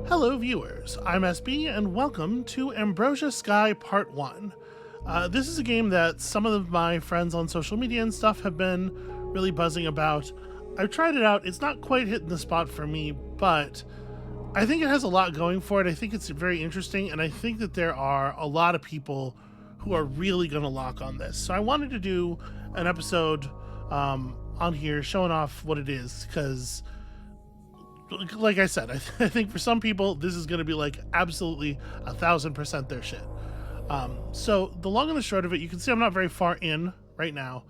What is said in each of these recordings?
Hello viewers, I'm SB and welcome to Ambrosia Sky Part 1. This is a game that some of my friends on social media and stuff have been really buzzing about. I've tried it out, it's not quite hitting the spot for me, but I think it has a lot going for it. I think it's very interesting, and I think that there are a lot of people who are really going to lock on this. So I wanted to do an episode on here showing off what it is, because like I said, I think for some people this is going to be like absolutely 1000% their shit. So the long and the short of it, you can see I'm not very far in right now,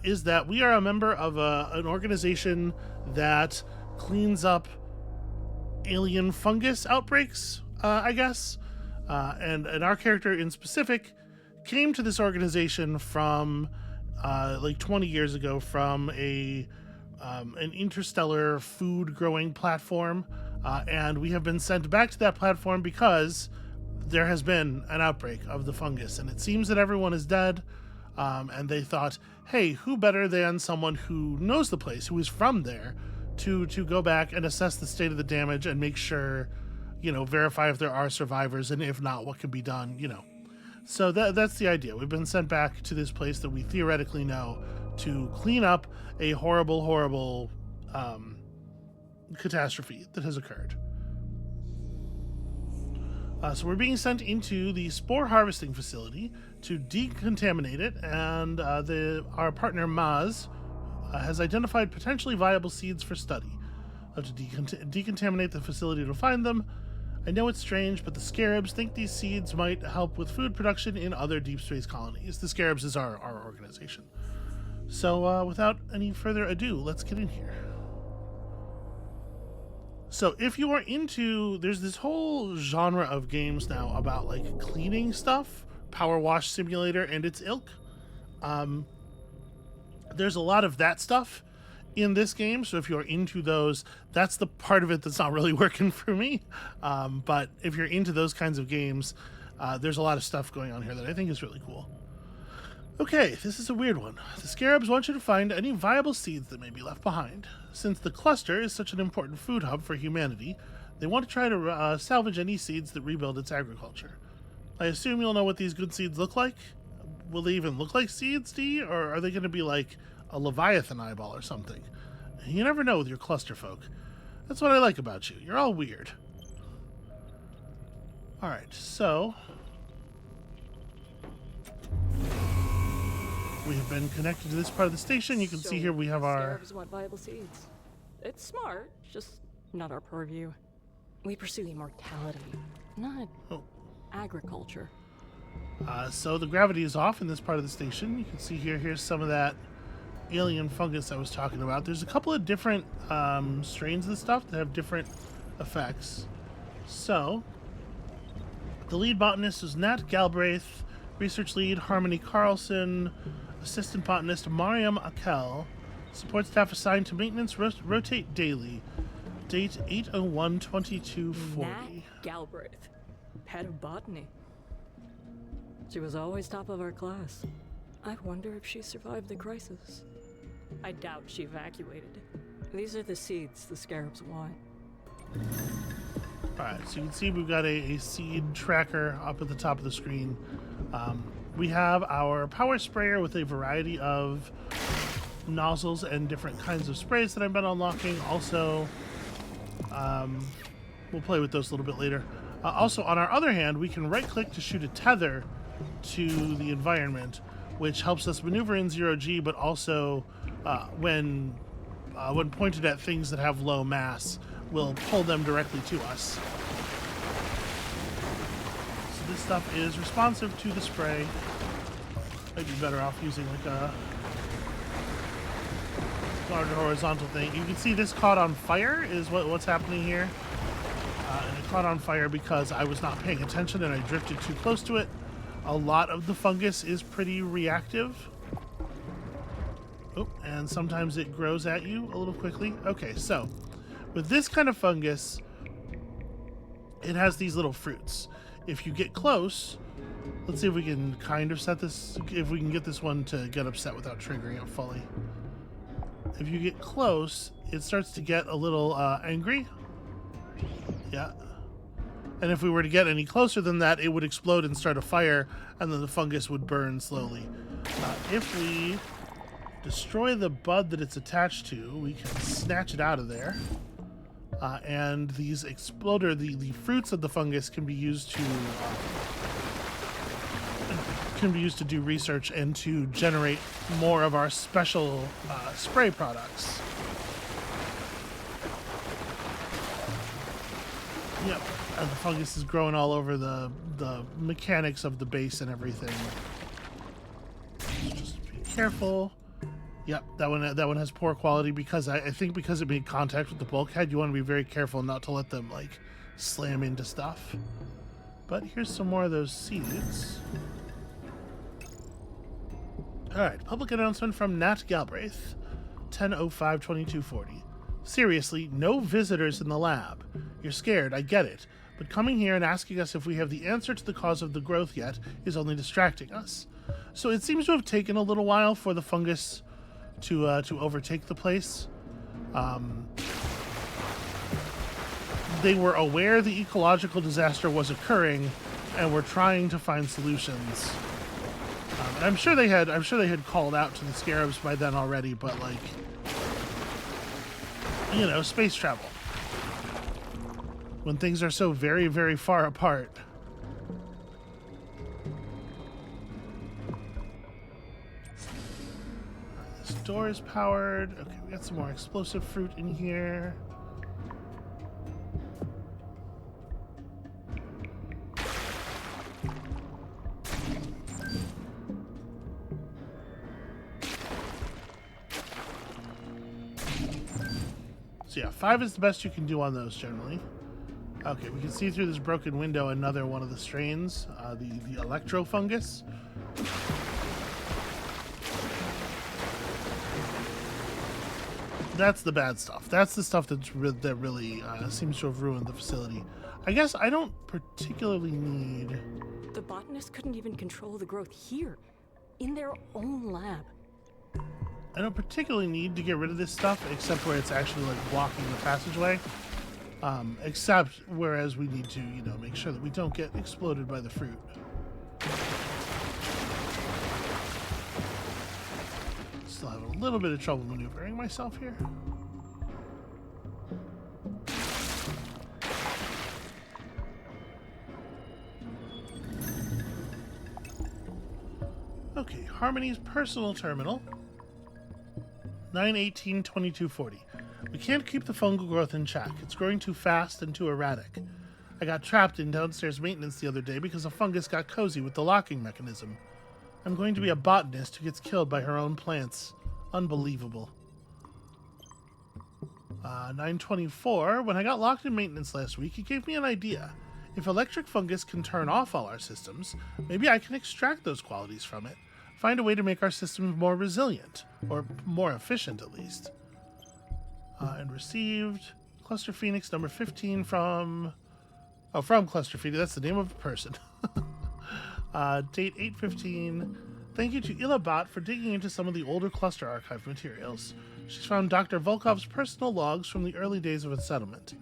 is that we are a member of an organization that cleans up alien fungus outbreaks, I guess. And our character in specific came to this organization from like 20 years ago from an interstellar food growing platform, and we have been sent back to that platform because there has been an outbreak of the fungus, and it seems that everyone is dead. And they thought, hey, who better than someone who knows the place, who is from there, to go back and assess the state of the damage and make sure, verify if there are survivors, and if not, what can be done, So that's the idea. We've been sent back to this place that we theoretically know to clean up a horrible catastrophe that has occurred. So we're being sent into the spore harvesting facility to decontaminate it, and our partner Maz has identified potentially viable seeds for study. To decontaminate the facility to find them. I know it's strange, but the Scarabs think these seeds might help with food production in other deep space colonies. The Scarabs is our organization. So without any further ado, let's get in here. So if you are into, there's this whole genre of games now about like cleaning stuff, Power Wash Simulator and its ilk. There's a lot of that stuff in this game, so if you're into those, that's the part of it that's not really working for me. But if you're into those kinds of games, there's a lot of stuff going on here that I think is really cool. Okay, this is a weird one. The Scarabs want you to find any viable seeds that may be left behind. Since the cluster is such an important food hub for humanity, they want to try to salvage any seeds that rebuild its agriculture. I assume you'll know what these good seeds look like. Will they even look like seeds, D? Or are they going to be like a Leviathan eyeball or something? You never know with your cluster folk. That's what I like about you. You're all weird. Alright, so we have been connected to this part of the station. You can see here we have our... Scarabs want viable seeds. It's smart, just not our purview. We pursue immortality, not agriculture. So the gravity is off in this part of the station. You can see here's some of that alien fungus I was talking about. There's a couple of different strains of this stuff that have different effects. So the lead botanist is Nat Galbraith, research lead Harmony Carlson, assistant botanist Mariam Akel, support staff assigned to maintenance rotate daily. Date 8/01/2240. Nat Galbraith, head of botany. She was always top of our class. I wonder if she survived the crisis. I doubt she evacuated. These are the seeds the Scarabs want. Alright, so you can see we've got a seed tracker up at the top of the screen. We have our power sprayer with a variety of nozzles and different kinds of sprays that I've been unlocking. Also, we'll play with those a little bit later. Also, on our other hand, we can right-click to shoot a tether to the environment, which helps us maneuver in 0G, but also when pointed at things that have low mass, will pull them directly to us. So this stuff is responsive to the spray. Might be better off using like a larger horizontal thing. You can see this caught on fire is what's happening here. And it caught on fire because I was not paying attention and I drifted too close to it. A lot of the fungus is pretty reactive. Oh, and sometimes it grows at you a little quickly. Okay, so with this kind of fungus, it has these little fruits. If you get close, let's see if we can kind of set this, if we can get this one to get upset without triggering it fully. If you get close, it starts to get a little angry. Yeah. And if we were to get any closer than that, it would explode and start a fire, and then the fungus would burn slowly. If we destroy the bud that it's attached to, we can snatch it out of there. And these exploder, the fruits of the fungus can be used to do research and to generate more of our special spray products. Yep, and the fungus is growing all over the mechanics of the base and everything. Just be careful. Yep, that one has poor quality because I think because it made contact with the bulkhead, you want to be very careful not to let them like slam into stuff. But here's some more of those seeds. Alright, public announcement from Nat Galbraith, 10/05/2240. Seriously, no visitors in the lab. You're scared, I get it. But coming here and asking us if we have the answer to the cause of the growth yet is only distracting us. So it seems to have taken a little while for the fungus to overtake the place. They were aware the ecological disaster was occurring and were trying to find solutions. And I'm sure they had called out to the scarabs by then already, but like, you know, space travel. When things are so very, very far apart. This door is powered. Okay, we got some more explosive fruit in here. So yeah, 5 is the best you can do on those generally. Okay, we can see through this broken window another one of the strains, the electro fungus. That's the bad stuff. That's the stuff that really seems to have ruined the facility. I guess I don't particularly need... The botanists couldn't even control the growth here, in their own lab. I don't particularly need to get rid of this stuff, except where it's actually like blocking the passageway. Except whereas we need to, you know, make sure that we don't get exploded by the fruit. Still having a little bit of trouble maneuvering myself here. Okay, Harmony's personal terminal. 9/18/2240. We can't keep the fungal growth in check. It's growing too fast and too erratic. I got trapped in downstairs maintenance the other day because a fungus got cozy with the locking mechanism. I'm going to be a botanist who gets killed by her own plants. Unbelievable. 9/24. When I got locked in maintenance last week, it gave me an idea. If electric fungus can turn off all our systems, maybe I can extract those qualities from it. Find a way to make our systems more resilient, or more efficient at least. And received Cluster Phoenix number 15 from Cluster Phoenix. That's the name of a person. Date 8/15. Thank you to Ilabot for digging into some of the older cluster archive materials. She's found Dr. Volkov's personal logs from the early days of its settlement.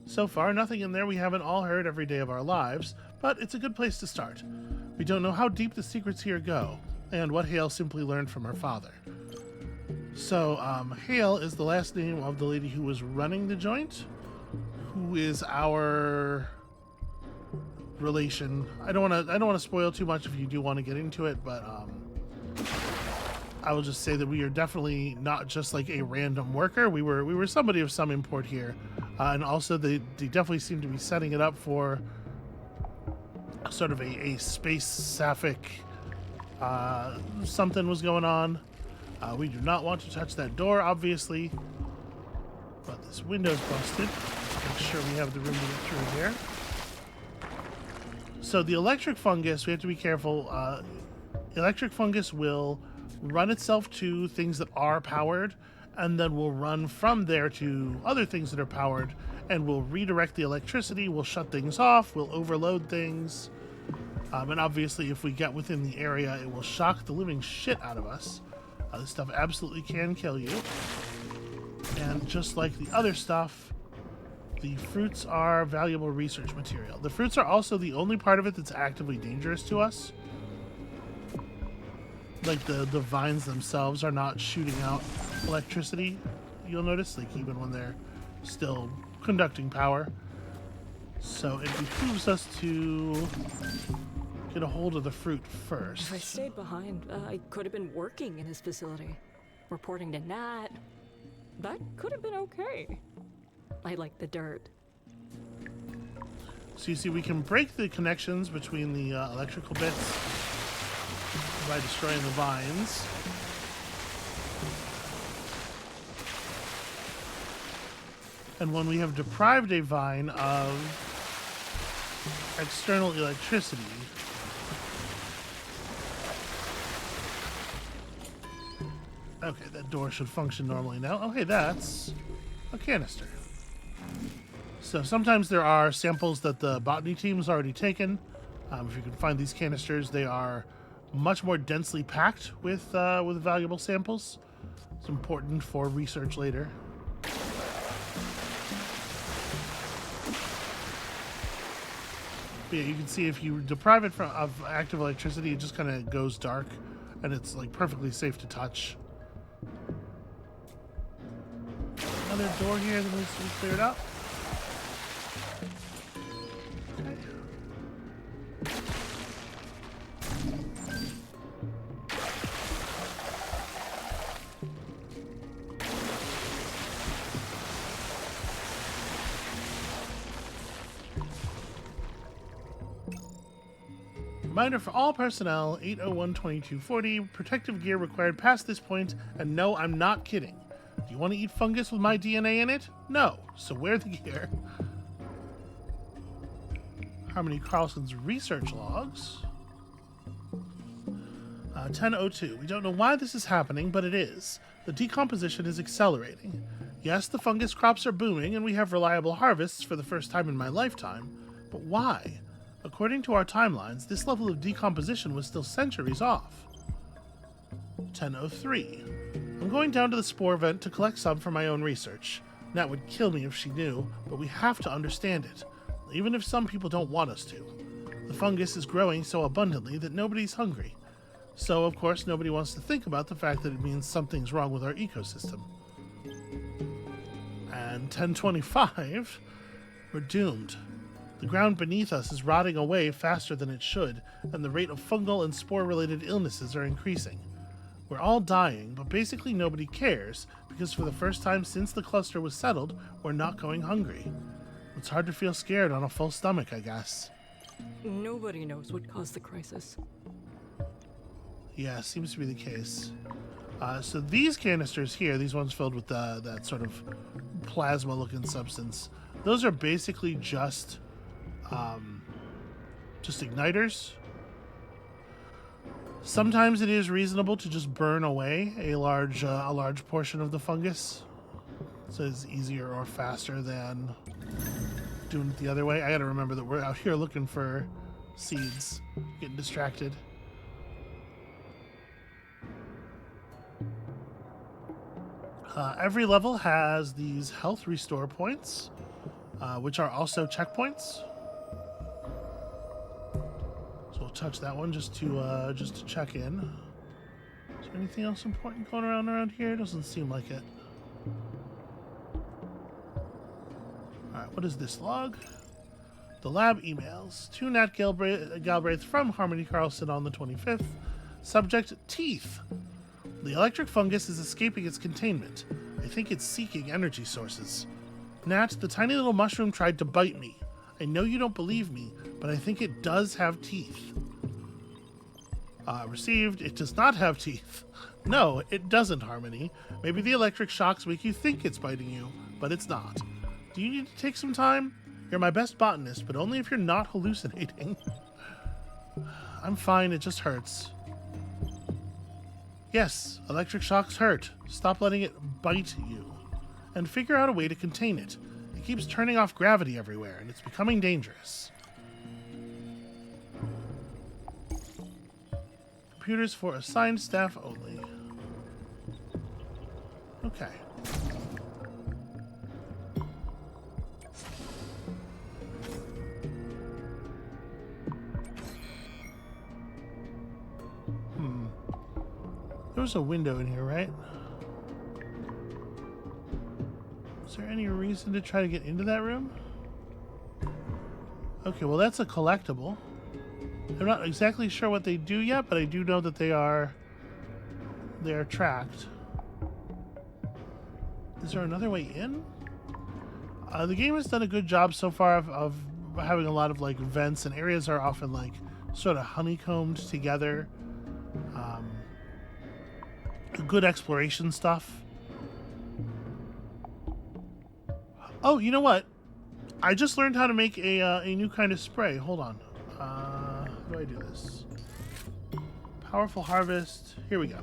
So far, nothing in there we haven't all heard every day of our lives, but it's a good place to start. We don't know how deep the secrets here go, and what Hale simply learned from her father. So, Hale is the last name of the lady who was running the joint, who is our relation. I don't want to spoil too much if you do want to get into it, but I will just say that we are definitely not just like a random worker. We were somebody of some import here, and also they definitely seem to be setting it up for sort of a space sapphic. Something was going on. We do not want to touch that door, obviously. But this window's busted. Make sure we have the room to get through here. So the electric fungus, we have to be careful. Electric fungus will run itself to things that are powered, and then will run from there to other things that are powered, and will redirect the electricity, will shut things off, will overload things. And obviously, if we get within the area, it will shock the living shit out of us. This stuff absolutely can kill you. And just like the other stuff, The fruits are valuable research material. The fruits are also the only part of it that's actively dangerous to us. Like the vines themselves are not shooting out electricity, you'll notice, like even when they're still conducting power. So it behooves us to get a hold of the fruit first. If I stayed behind, I could have been working in his facility, reporting to Nat. That could have been okay. I like the dirt. So you see, we can break the connections between the electrical bits by destroying the vines. And when we have deprived a vine of external electricity, okay, that door should function normally now. Oh, hey, that's a canister. So sometimes there are samples that the botany team's already taken. If you can find these canisters, they are much more densely packed with valuable samples. It's important for research later. But yeah, you can see if you deprive it of active electricity, it just kind of goes dark, and it's like perfectly safe to touch. Another door here that needs to be cleared up. Okay. Reminder for all personnel, 801-2240, protective gear required past this point, and no, I'm not kidding. Do you want to eat fungus with my DNA in it? No, so wear the gear. Harmony Carlson's research logs. 10:02. We don't know why this is happening, but it is. The decomposition is accelerating. Yes, the fungus crops are booming, and we have reliable harvests for the first time in my lifetime. But why? According to our timelines, this level of decomposition was still centuries off. 10:03. I'm going down to the spore vent to collect some for my own research. Nat would kill me if she knew, but we have to understand it, even if some people don't want us to. The fungus is growing so abundantly that nobody's hungry. So, of course, nobody wants to think about the fact that it means something's wrong with our ecosystem. And 10:25, we're doomed. The ground beneath us is rotting away faster than it should, and the rate of fungal and spore-related illnesses are increasing. We're all dying, but basically nobody cares, because for the first time since the cluster was settled, we're not going hungry. It's hard to feel scared on a full stomach, I guess. Nobody knows what caused the crisis. Yeah, seems to be the case. So these canisters here, these ones filled with that sort of plasma-looking substance, those are basically just igniters. Sometimes it is reasonable to just burn away a large portion of the fungus, so it's easier or faster than doing it the other way. I gotta remember that we're out here looking for seeds, getting distracted. Every level has these health restore points, which are also checkpoints. So we'll touch that one just to check in. Is there anything else important going around here? Doesn't seem like it. Alright, what is this log? The lab emails. To Nat Galbraith from Harmony Carlson on the 25th. Subject, teeth. The electric fungus is escaping its containment. I think it's seeking energy sources. Nat, the tiny little mushroom tried to bite me. I know you don't believe me, but I think it does have teeth. Received, it does not have teeth. No, it doesn't, Harmony. Maybe the electric shocks make you think it's biting you, but it's not. Do you need to take some time? You're my best botanist, but only if you're not hallucinating. I'm fine, it just hurts. Yes, electric shocks hurt. Stop letting it bite you. And figure out a way to contain it. It keeps turning off gravity everywhere, and it's becoming dangerous. Computers for assigned staff only. Okay. There was a window in here, right? Is there any reason to try to get into that room? Okay, well that's a collectible. I'm not exactly sure what they do yet, but I do know that they are tracked. Is there another way in? The game has done a good job so far of having a lot of like vents, and areas are often like sort of honeycombed together. Good exploration stuff. Oh, you know what? I just learned how to make a new kind of spray. Hold on. How do I do this? Powerful harvest. Here we go.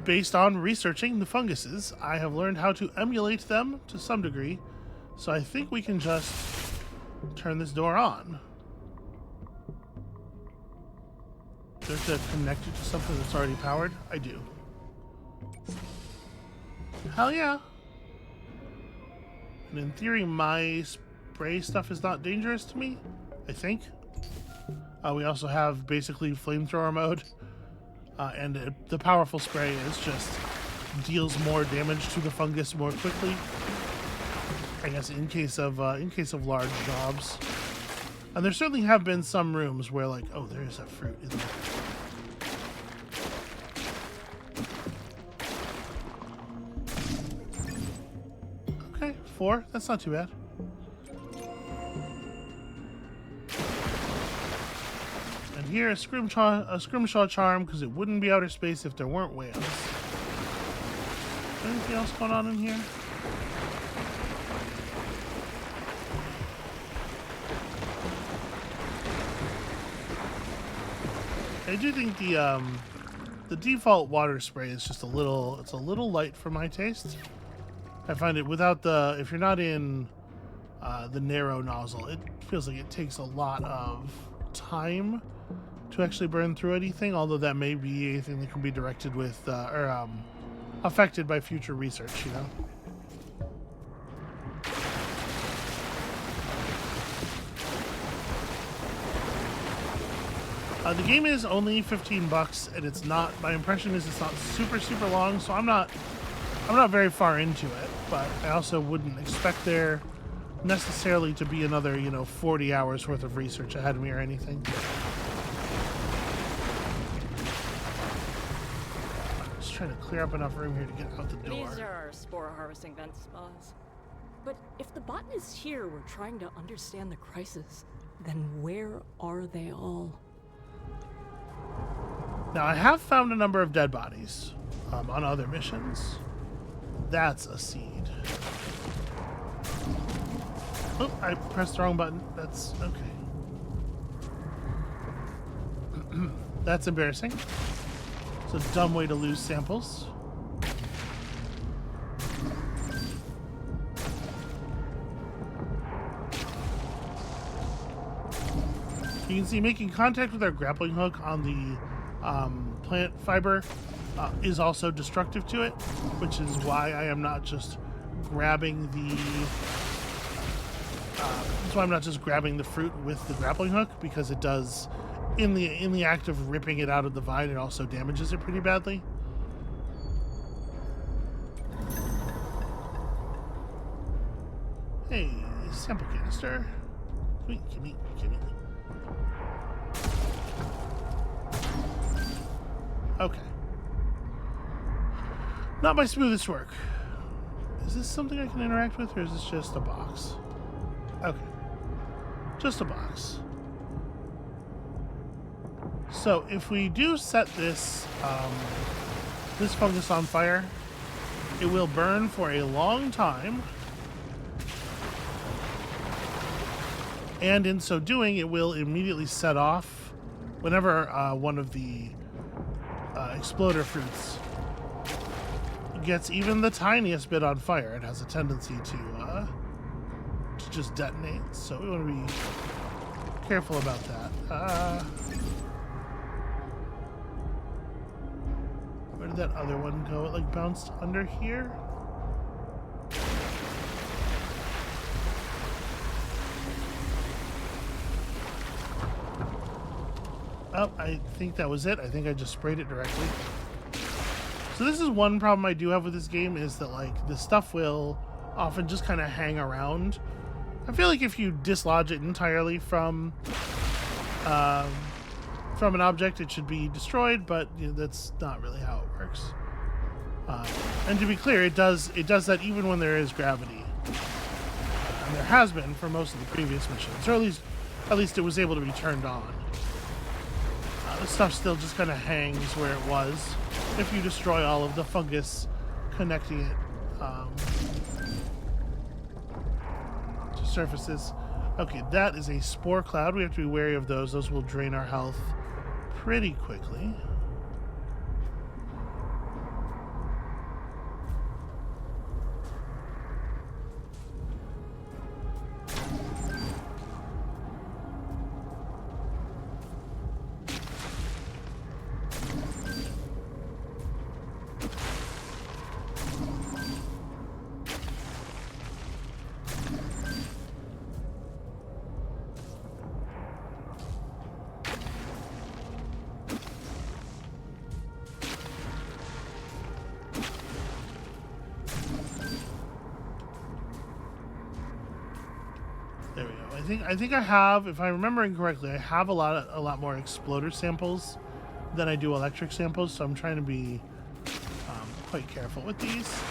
Based on researching the funguses, I have learned how to emulate them to some degree. So I think we can just turn this door on. Do I have to connect it to something that's already powered? I do. Hell yeah. And in theory, my spray stuff is not dangerous to me, I think. We also have basically flamethrower mode. And the powerful spray is just deals more damage to the fungus more quickly. I guess in case of large jobs. And there certainly have been some rooms where like, oh, there's a fruit in there. Okay, 4. That's not too bad. And here a scrimshaw charm, because it wouldn't be outer space if there weren't whales. Anything else going on in here? I do think the default water spray is just a little light for my taste. I find it without if you're not in the narrow nozzle, it feels like it takes a lot of time to actually burn through anything, although that may be anything that can be directed with or affected by future research, you know. The game is only $15, and it's not. My impression is it's not super long, so I'm not very far into it. But I also wouldn't expect there necessarily to be another 40 hours worth of research ahead of me or anything. Just trying to clear up enough room here to get out the door. These are our spore harvesting vent spas. But if the botanists here were trying to understand the crisis, then where are they all? Now, I have found a number of dead bodies on other missions. That's a seed. Oh, I pressed the wrong button. That's okay. That's embarrassing. It's a dumb way to lose samples. You can see making contact with our grappling hook on the plant fiber is also destructive to it, which is why I am not just grabbing the that's why I'm not just grabbing the fruit with the grappling hook, because it does in the act of ripping it out of the vine, it also damages it pretty badly. Hey, sample canister. Gimme. Okay. Not my smoothest work. Is this something I can interact with, or is this just a box? Okay. Just a box. So if we do set this this fungus on fire, it will burn for a long time. And in so doing, it will immediately set off whenever one of the exploder fruits gets even the tiniest bit on fire. It has a tendency to just detonate, so we want to be careful about that. Where did that other one go? It like bounced under here? Oh, I think that was it. I think I just sprayed it directly. So this is one problem I do have with this game, is that like the stuff will often just kind of hang around. I feel like if you dislodge it entirely from an object, it should be destroyed, but you know, that's not really how it works. And to be clear, it does that even when there is gravity, and there has been for most of the previous missions, or at least it was able to be turned on. The stuff still just kind of hangs where it was if you destroy all of the fungus connecting it to surfaces. Okay, that is a spore cloud. We have to be wary of those. Those will drain our health pretty quickly. There we go. I think I have, if I'm remembering correctly, I have a lot more exploder samples than I do electric samples, so I'm trying to be quite careful with these.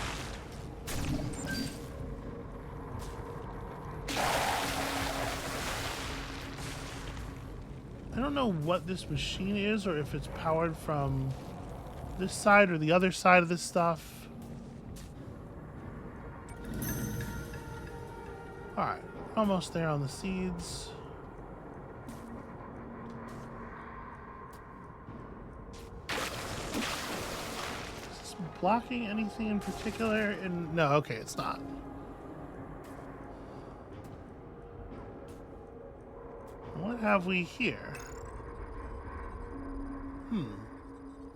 I don't know what this machine is, or if it's powered from this side or the other side of this stuff. Alright, almost there on the seeds. Is this blocking anything in particular? No, okay, it's not. What have we here?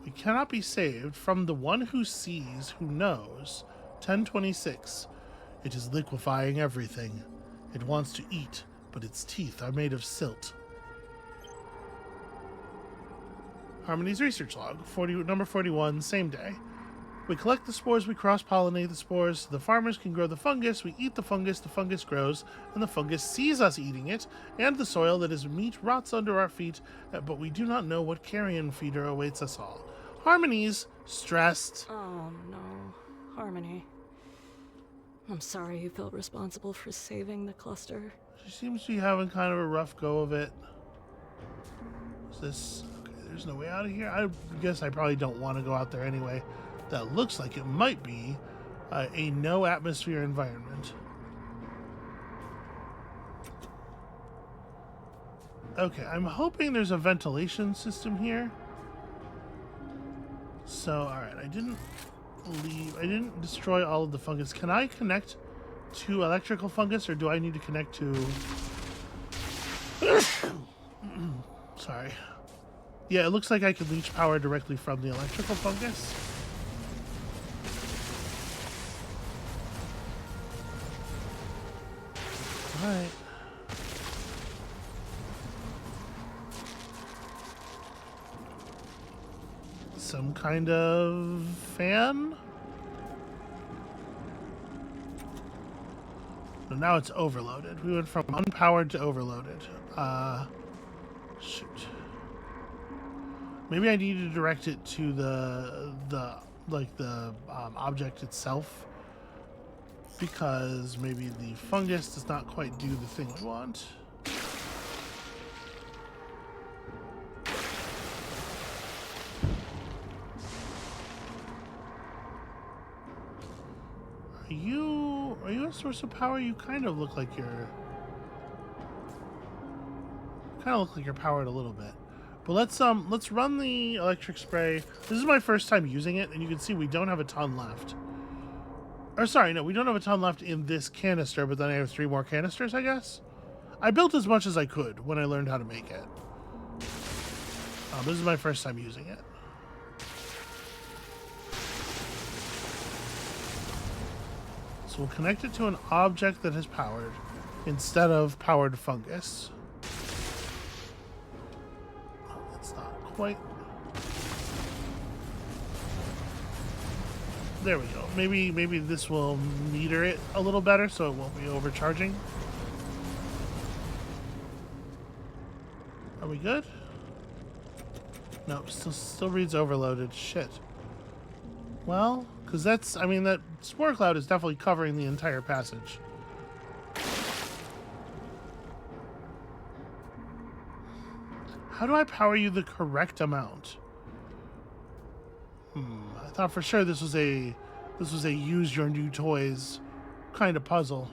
We cannot be saved from the one who sees, who knows. 1026. It is liquefying everything. It wants to eat, but its teeth are made of silt. Harmony's research log, number 41, same day. We collect the spores, we cross-pollinate the spores. The farmers can grow the fungus, we eat the fungus grows, and the fungus sees us eating it, and the soil that is meat rots under our feet, but we do not know what carrion feeder awaits us all. Harmony's stressed. Oh no, Harmony. I'm sorry you felt responsible for saving the cluster. She seems to be having kind of a rough go of it. Is this... Okay, there's no way out of here. I guess I probably don't want to go out there anyway. That looks like it might be a no atmosphere environment. Okay, I'm hoping there's a ventilation system here. So, alright, I didn't destroy all of the fungus. Can I connect to electrical fungus, or do I need to connect to... Sorry. Yeah, it looks like I could leech power directly from the electrical fungus. Alright. Some kind of fan? So now it's overloaded. We went from unpowered to overloaded. Shoot. Maybe I need to direct it to the object itself, because maybe the fungus does not quite do the thing we want. Are you a source of power? You kind of look like you're powered a little bit. But let's run the electric spray. This is my first time using it, and you can see we don't have a ton left. Or sorry, no, we don't have a ton left in this canister, but then I have 3 more canisters, I guess. I built as much as I could when I learned how to make it. This is my first time using it. So we'll connect it to an object that is powered instead of powered fungus. Oh, that's not quite. There we go. Maybe this will meter it a little better so it won't be overcharging. Are we good? Nope, still reads overloaded. Shit. Well, because that's, I mean, that spore cloud is definitely covering the entire passage. How do I power you the correct amount? I thought for sure this was a use your new toys kind of puzzle.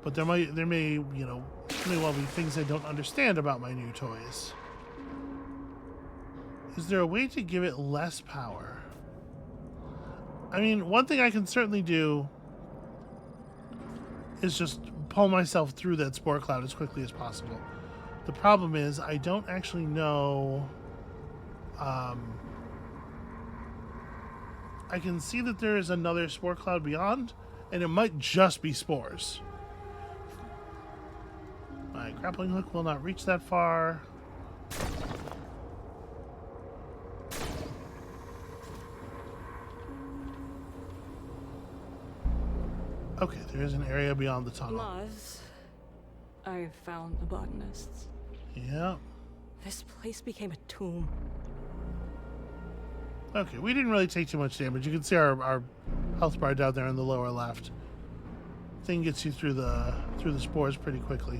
But there may, you know, may well be things I don't understand about my new toys. Is there a way to give it less power? I mean, one thing I can certainly do is just pull myself through that spore cloud as quickly as possible. The problem is I don't actually know. I can see that there is another spore cloud beyond, and it might just be spores. My grappling hook will not reach that far. Okay, there is an area beyond the tunnel. Maz, I found the botanists. Yeah. This place became a tomb. Okay, we didn't really take too much damage. You can see our health bar down there in the lower left. Thing gets you through the spores pretty quickly.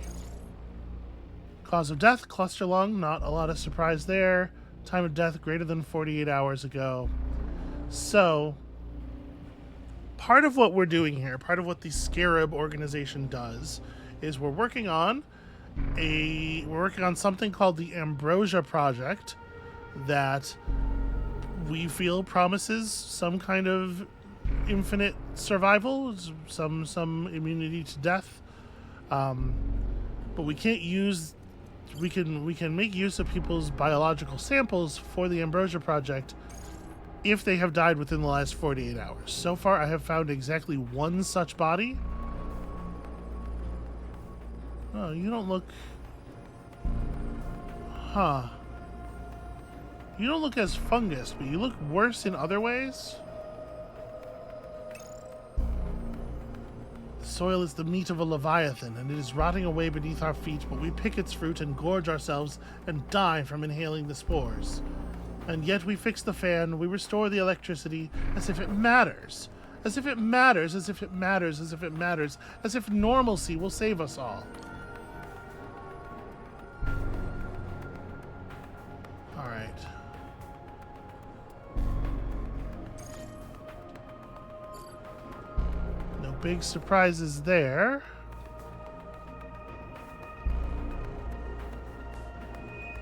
Cause of death, cluster lung, not a lot of surprise there. Time of death greater than 48 hours ago. So, part of what we're doing here, part of what the Scarab organization does, is we're working on something called the Ambrosia Project that we feel promises some kind of infinite survival, some immunity to death. But we can't use. We can make use of people's biological samples for the Ambrosia Project if they have died within the last 48 hours. So far, I have found exactly one such body. Oh, you don't look... Huh. You don't look as fungus, but you look worse in other ways. The soil is the meat of a leviathan, and it is rotting away beneath our feet, but we pick its fruit and gorge ourselves and die from inhaling the spores. And yet we fix the fan, we restore the electricity, as if it matters. As if it matters, as if it matters, as if it matters, as if normalcy will save us all. Alright. No big surprises there.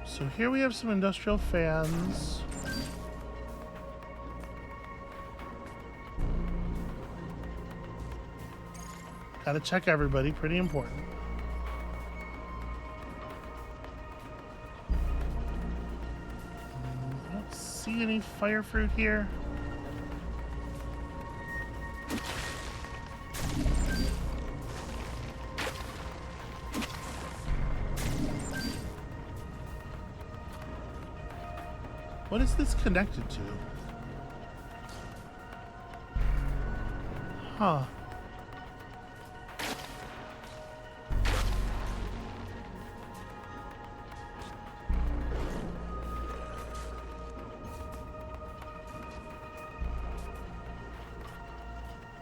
So here we have some industrial fans. Gotta check everybody, pretty important. I don't see any fire fruit here. What is this connected to? Huh.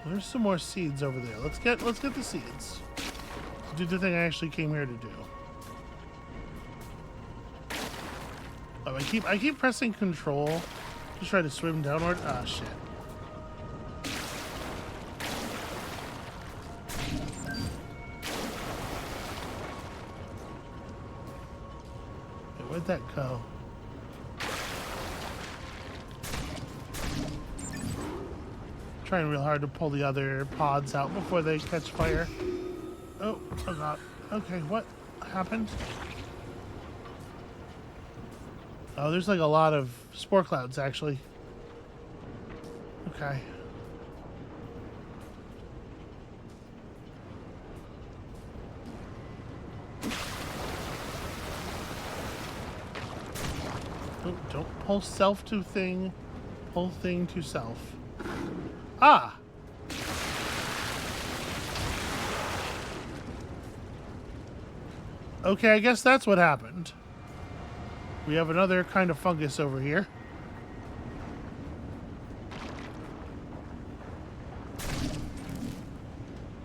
There's some more seeds over there. Let's get the seeds. Do the thing I actually came here to do. Oh, I keep pressing control to try to swim downward. Ah, shit. Wait, where'd that go? Trying real hard to pull the other pods out before they catch fire. Oh god. Okay, what happened? Oh, there's like a lot of spore clouds, actually. Okay. Oh, don't pull self to thing. Pull thing to self. Ah! Okay, I guess that's what happened. We have another kind of fungus over here.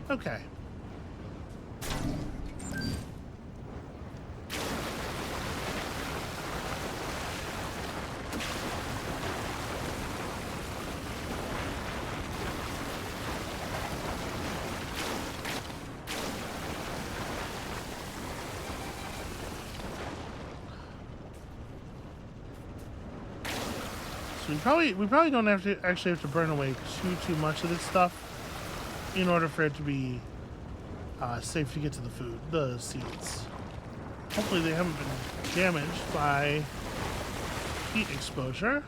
Okay. We probably don't have to actually have to burn away too much of this stuff in order for it to be safe to get to the seeds. Hopefully they haven't been damaged by heat exposure.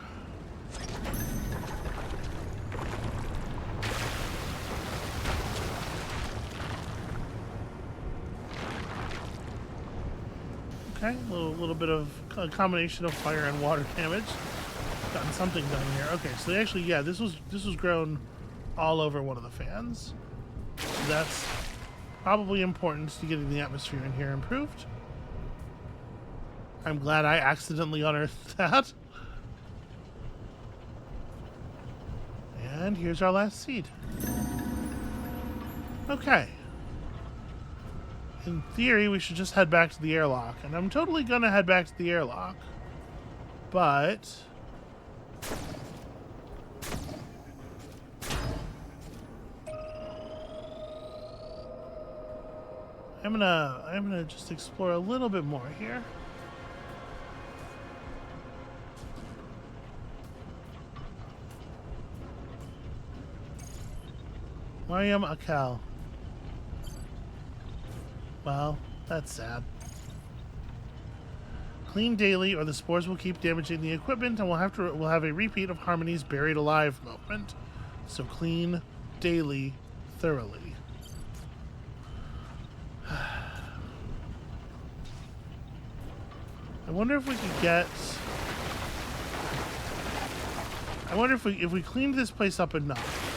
Okay, a little bit of a combination of fire and water damage. Gotten something done here. Okay, so they actually, yeah, this was grown all over one of the fans. So that's probably important to getting the atmosphere in here improved. I'm glad I accidentally unearthed that. And here's our last seed. Okay. In theory, we should just head back to the airlock. And I'm totally gonna head back to the airlock. But I'm gonna just explore a little bit more here. Mariam Akal. Well, that's sad. Clean daily, or the spores will keep damaging the equipment, and we'll have a repeat of Harmony's buried alive moment. So clean daily, thoroughly. I wonder if we could get. I wonder if we cleaned this place up enough.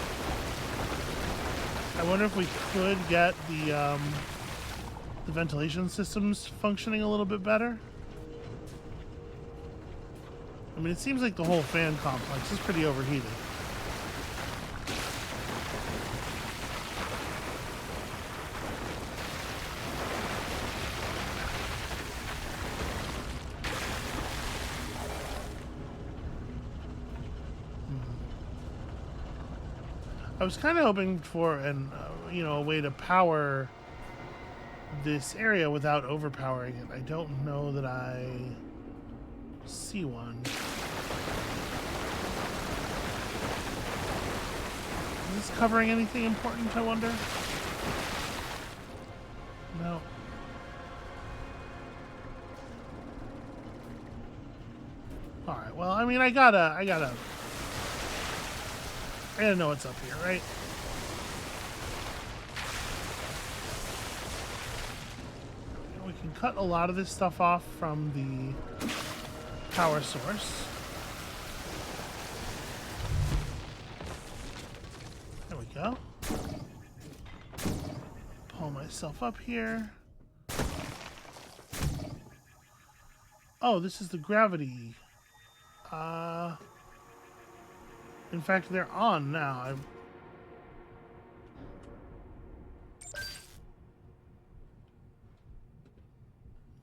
I wonder if we could get the ventilation systems functioning a little bit better. I mean, it seems like the whole fan complex is pretty overheated. I was kind of hoping for a way to power this area without overpowering it. I don't know that I see one. Is this covering anything important, I wonder? No. Alright, well, I mean, I gotta know what's up here, right? We can cut a lot of this stuff off from the power source. There we go. Pull myself up here. Oh, this is the gravity. In fact, they're on now.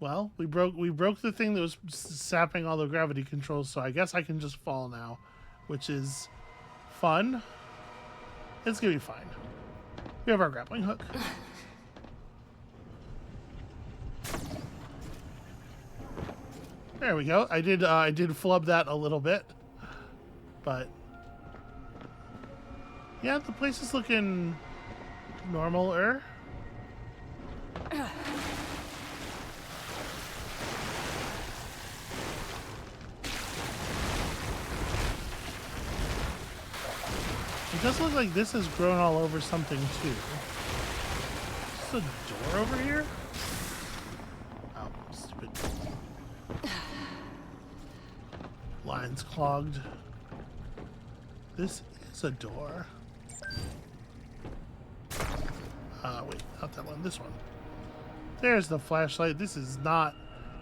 Well, we broke the thing that was sapping all the gravity controls, so I guess I can just fall now, which is fun. It's gonna be fine. We have our grappling hook. There we go. I did flub that a little bit, but yeah, the place is looking normal-er. It does look like this has grown all over something too. Is this a door over here? Oh, stupid. Lines clogged. This is a door. Wait, not that one. This one. There's the flashlight. This is not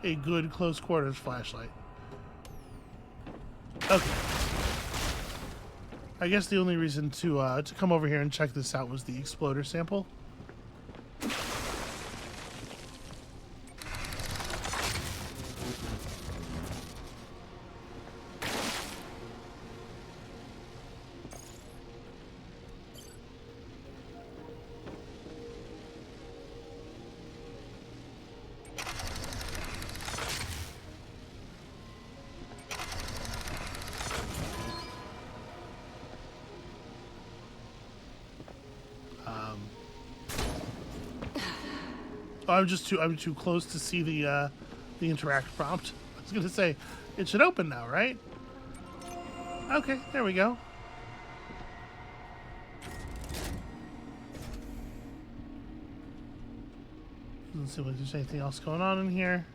a good close quarters flashlight. Okay. I guess the only reason to come over here and check this out was the exploder sample. I'm too close to see the interact prompt. I was gonna say, it should open now, right? Okay, there we go. Let's see if there's anything else going on in here.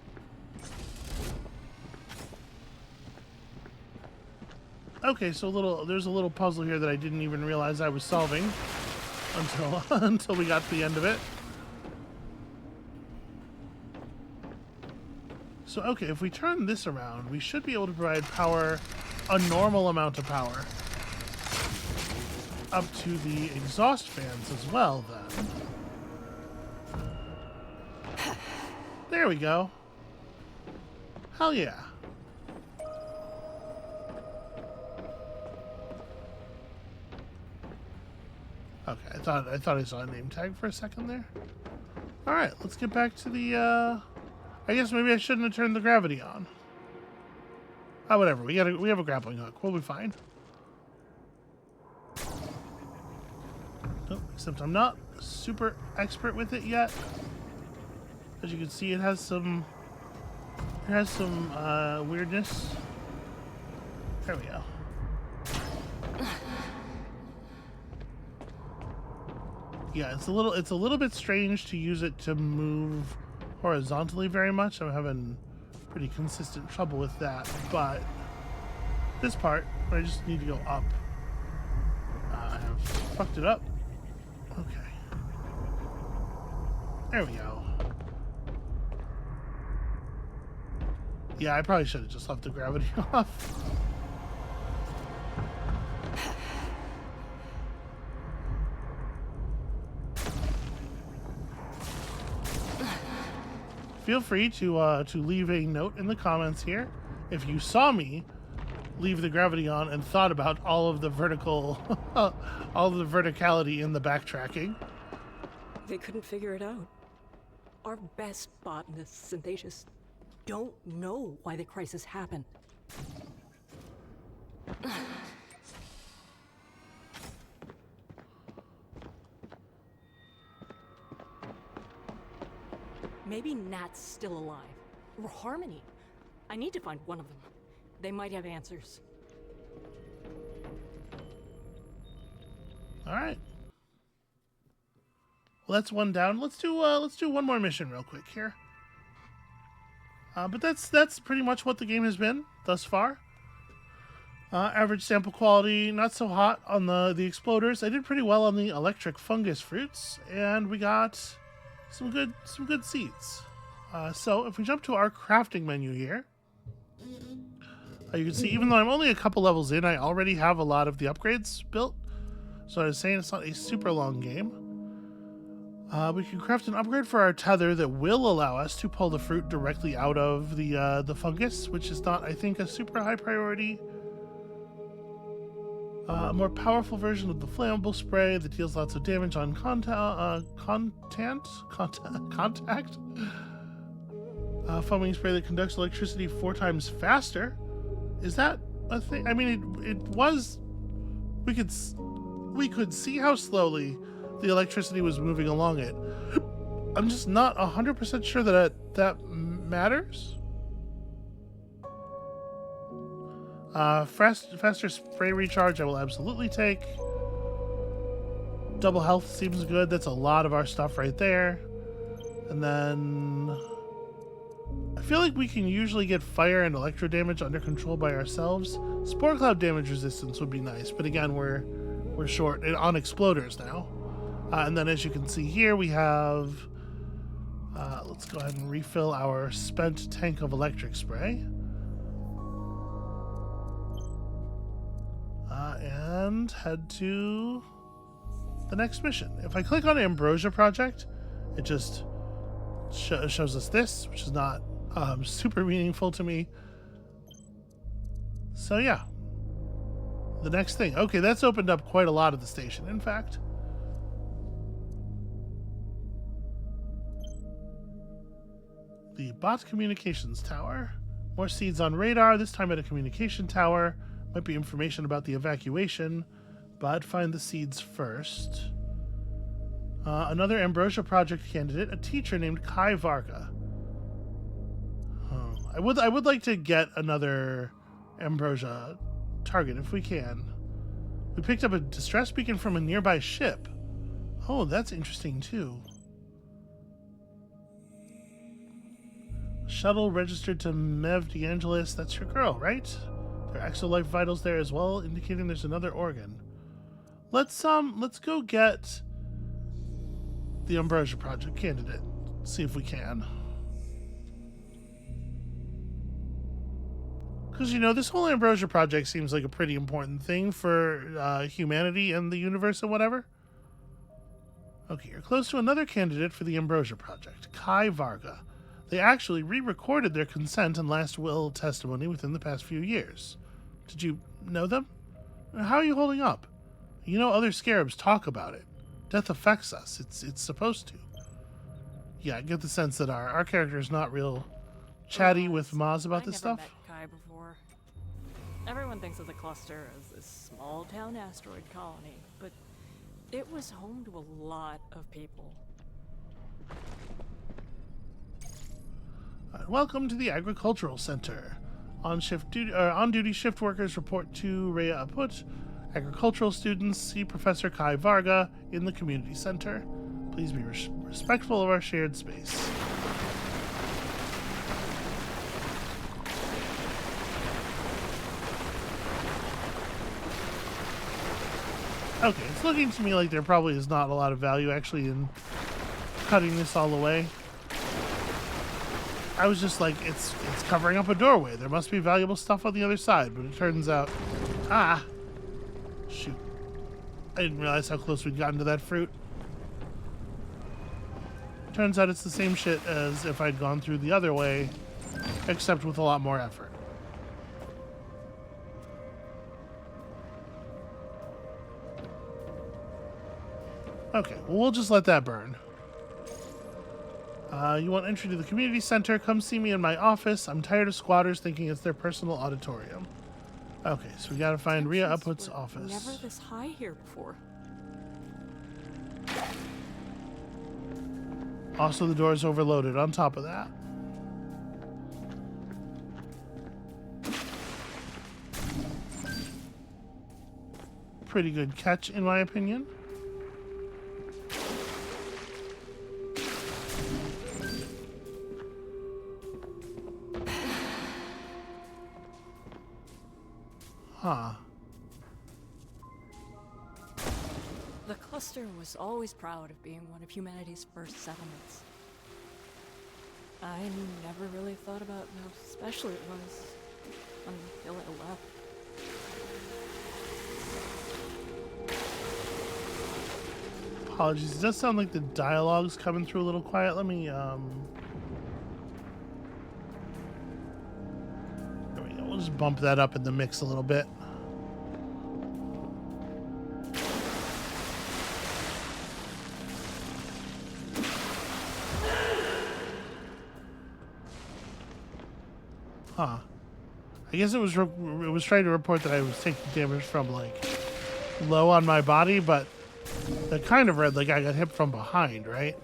Okay, so there's a little puzzle here that I didn't even realize I was solving until until we got to the end of it. So, okay, if we turn this around, we should be able to provide power, a normal amount of power, up to the exhaust fans as well, then. There we go. Hell yeah. Okay, I thought I saw a name tag for a second there. Alright, let's get back to the, I guess maybe I shouldn't have turned the gravity on. Oh, whatever. We have a grappling hook. We'll be fine. Oh, except I'm not super expert with it yet. As you can see, it has some weirdness. There we go. Yeah, it's a little bit strange to use it to move horizontally very much. I'm having pretty consistent trouble with that, but this part where I just need to go up, I have fucked it up. Okay, there we go. Yeah, I probably should have just left the gravity off. Feel free to leave a note in the comments here if you saw me leave the gravity on and thought about all of the vertical, all of the verticality in the backtracking. They couldn't figure it out. Our best botanists, and they just don't know why the crisis happened. Maybe Nat's still alive. Or Harmony. I need to find one of them. They might have answers. Alright. Well, that's one down. Let's do one more mission real quick here. But that's pretty much what the game has been thus far. Average sample quality, not so hot on the exploders. I did pretty well on the electric fungus fruits, and we got some good seeds. So if we jump to our crafting menu here, you can see even though I'm only a couple levels in, I already have a lot of the upgrades built. So I was saying it's not a super long game. We can craft an upgrade for our tether that will allow us to pull the fruit directly out of the fungus, which is not, I think, a super high priority. A more powerful version of the flammable spray that deals lots of damage on contact. Foaming spray that conducts electricity 4 times faster. Is that a thing? I mean, it was. We could see how slowly the electricity was moving along it. I'm just not 100% sure that matters. Faster spray recharge I will absolutely take. Double health seems good. That's a lot of our stuff right there. And then I feel like we can usually get fire and electro damage under control by ourselves. Spore cloud damage resistance would be nice, but again, we're short on exploders now. And then as you can see here, we have... let's go ahead and refill our spent tank of electric spray. And head to the next mission. If I click on Ambrosia Project, it just shows us this, which is not super meaningful to me. So yeah, the next thing. Okay, that's opened up quite a lot of the station, in fact. The bot communications tower. More seeds on radar, this time at a communication tower. Might be information about the evacuation, but find the seeds first. Another Ambrosia Project candidate, a teacher named Kai Varga. I would like to get another Ambrosia target if we can. We picked up a distress beacon from a nearby ship. Oh, that's interesting too. Shuttle registered to Mev DeAngelis. That's your girl, right? There are exolife vitals there as well, indicating there's another organ. Let's go get the Ambrosia Project candidate. See if we can. Because, you know, this whole Ambrosia Project seems like a pretty important thing for humanity and the universe and whatever. Okay, you're close to another candidate for the Ambrosia Project, Kai Varga. They actually re-recorded their consent and last will testimony within the past few years. Did you know them? How are you holding up? You know, other scarabs talk about it. Death affects us. It's supposed to. Yeah, I get the sense that our character is not real chatty with Maz about this stuff. I never met Kai before. Everyone thinks of the cluster as this small-town asteroid colony, but it was home to a lot of people. Welcome to the Agricultural Center. On-duty shift workers report to Rhea Aput. Agricultural students see Professor Kai Varga in the community center. Please be respectful of our shared space. Okay, it's looking to me like there probably is not a lot of value actually in cutting this all away. I was just like, it's covering up a doorway. There must be valuable stuff on the other side, but it turns out... Shoot. I didn't realize how close we'd gotten to that fruit. Turns out it's the same shit as if I'd gone through the other way, except with a lot more effort. Okay, well, we'll just let that burn. You want entry to the community center? Come see me in my office. I'm tired of squatters thinking it's their personal auditorium. Okay, so we gotta find Rhea Upwood's office. Never this high here before. Also, the door is overloaded on top of that. Pretty good catch, in my opinion. Huh. The cluster was always proud of being one of humanity's first settlements. I never really thought about how special it was until I left. Apologies, it does sound like the dialogue's coming through a little quiet. Let me, there we go. We'll just bump that up in the mix a little bit. Huh. I guess it was trying to report that I was taking damage from, like, low on my body, but that kind of read like I got hit from behind, right?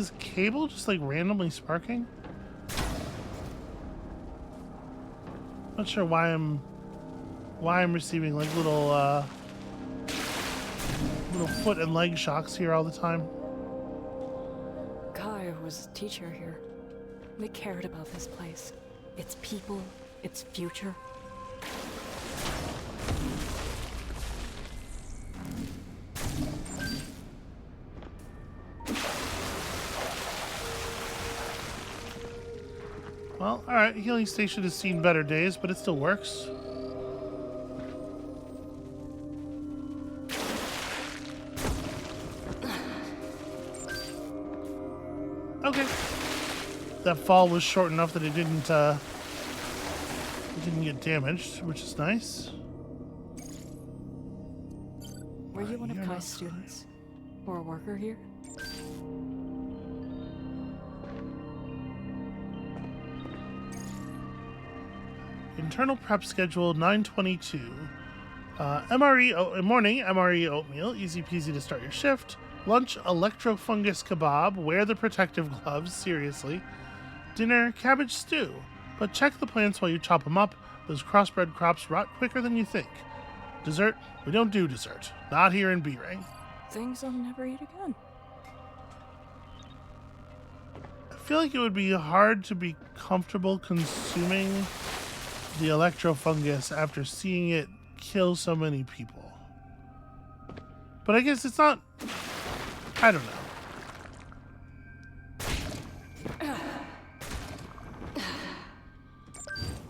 this cable just like randomly sparking? Not sure why I'm receiving like little foot and leg shocks here all the time. Kai was a teacher here. They cared about this place. Its people, its future. Well, alright, healing station has seen better days, but it still works. Okay. That fall was short enough that it didn't get damaged, which is nice. Were you one of Kai's students? Or a worker here? Internal prep schedule 9:22. Morning MRE oatmeal, easy peasy to start your shift. Lunch, electrofungus kebab. Wear the protective gloves, seriously. Dinner, cabbage stew. But check the plants while you chop them up. Those crossbred crops rot quicker than you think. Dessert? We don't do dessert. Not here in B-Ring. Things I'll never eat again. I feel like it would be hard to be comfortable consuming the electrofungus after seeing it kill so many people. But I guess it's not... I don't know.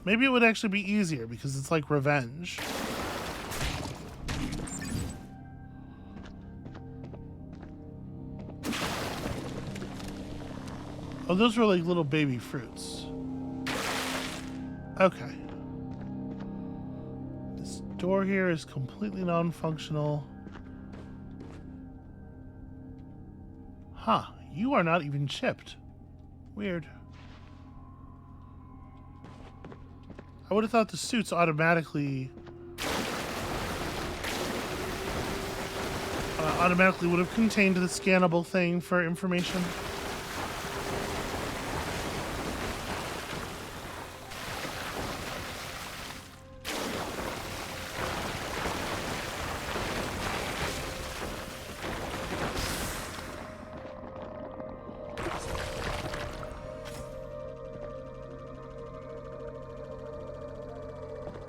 Maybe it would actually be easier because it's like revenge. Oh, those were like little baby fruits. Okay. This door here is completely non-functional. Huh, you are not even chipped. Weird. I would have thought the suits automatically would have contained the scannable thing for information.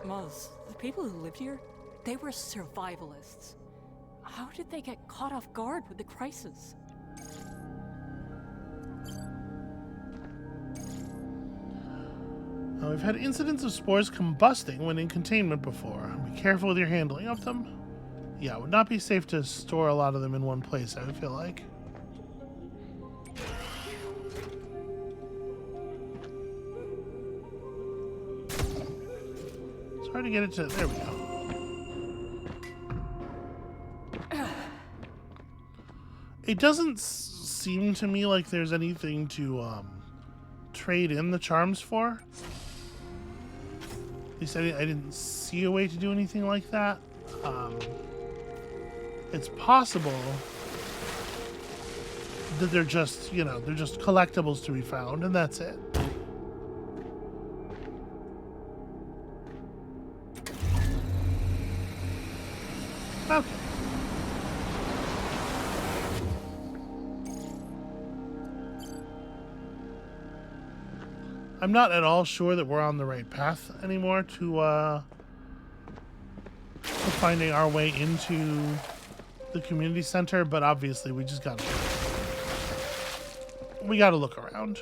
Muzz, the people who lived here, they were survivalists. How did they get caught off guard with the crisis? We've had incidents of spores combusting when in containment before. Be careful with your handling of them. Yeah, it would not be safe to store a lot of them in one place, I would feel like. It's hard to get it to... There we go. It doesn't seem to me like there's anything to trade in the charms for. At least I didn't see a way to do anything like that. It's possible that they're just, you know, they're just collectibles to be found, and that's it. Okay. I'm not at all sure that we're on the right path anymore to finding our way into the community center, but obviously we just gotta look around.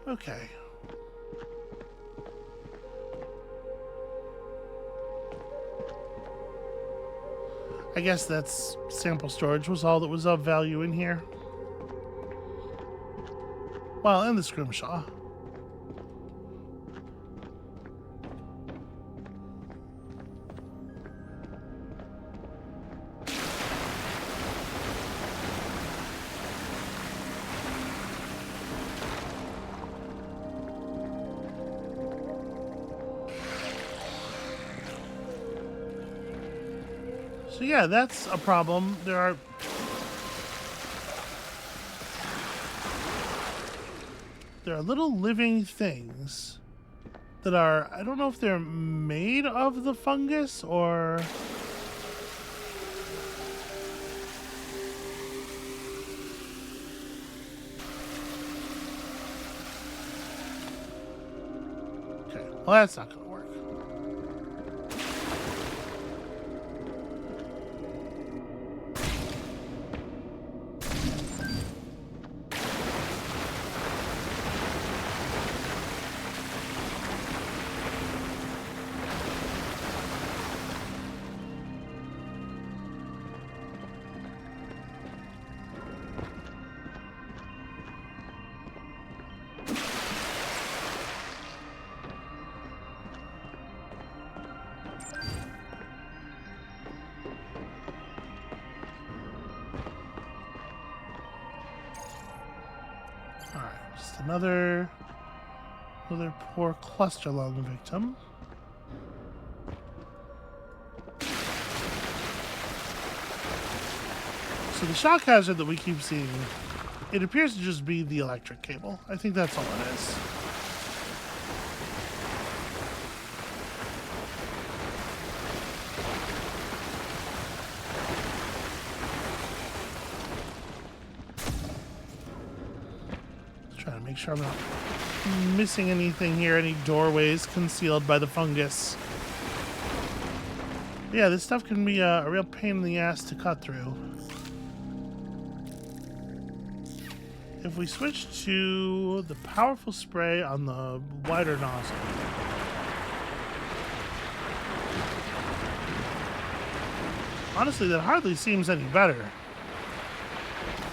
Okay. I guess that's sample storage was all that was of value in here. Well, and the scrimshaw. So yeah, that's a problem. There are little living things that are, I don't know if they're made of the fungus or... Okay, well that's not gonna work. Just another poor cluster lung victim. So the shock hazard that we keep seeing, it appears to just be the electric cable. I think that's all it is. Trying to make sure I'm not missing anything here, any doorways concealed by the fungus. Yeah, this stuff can be a real pain in the ass to cut through. If we switch to the powerful spray on the wider nozzle. Honestly, that hardly seems any better.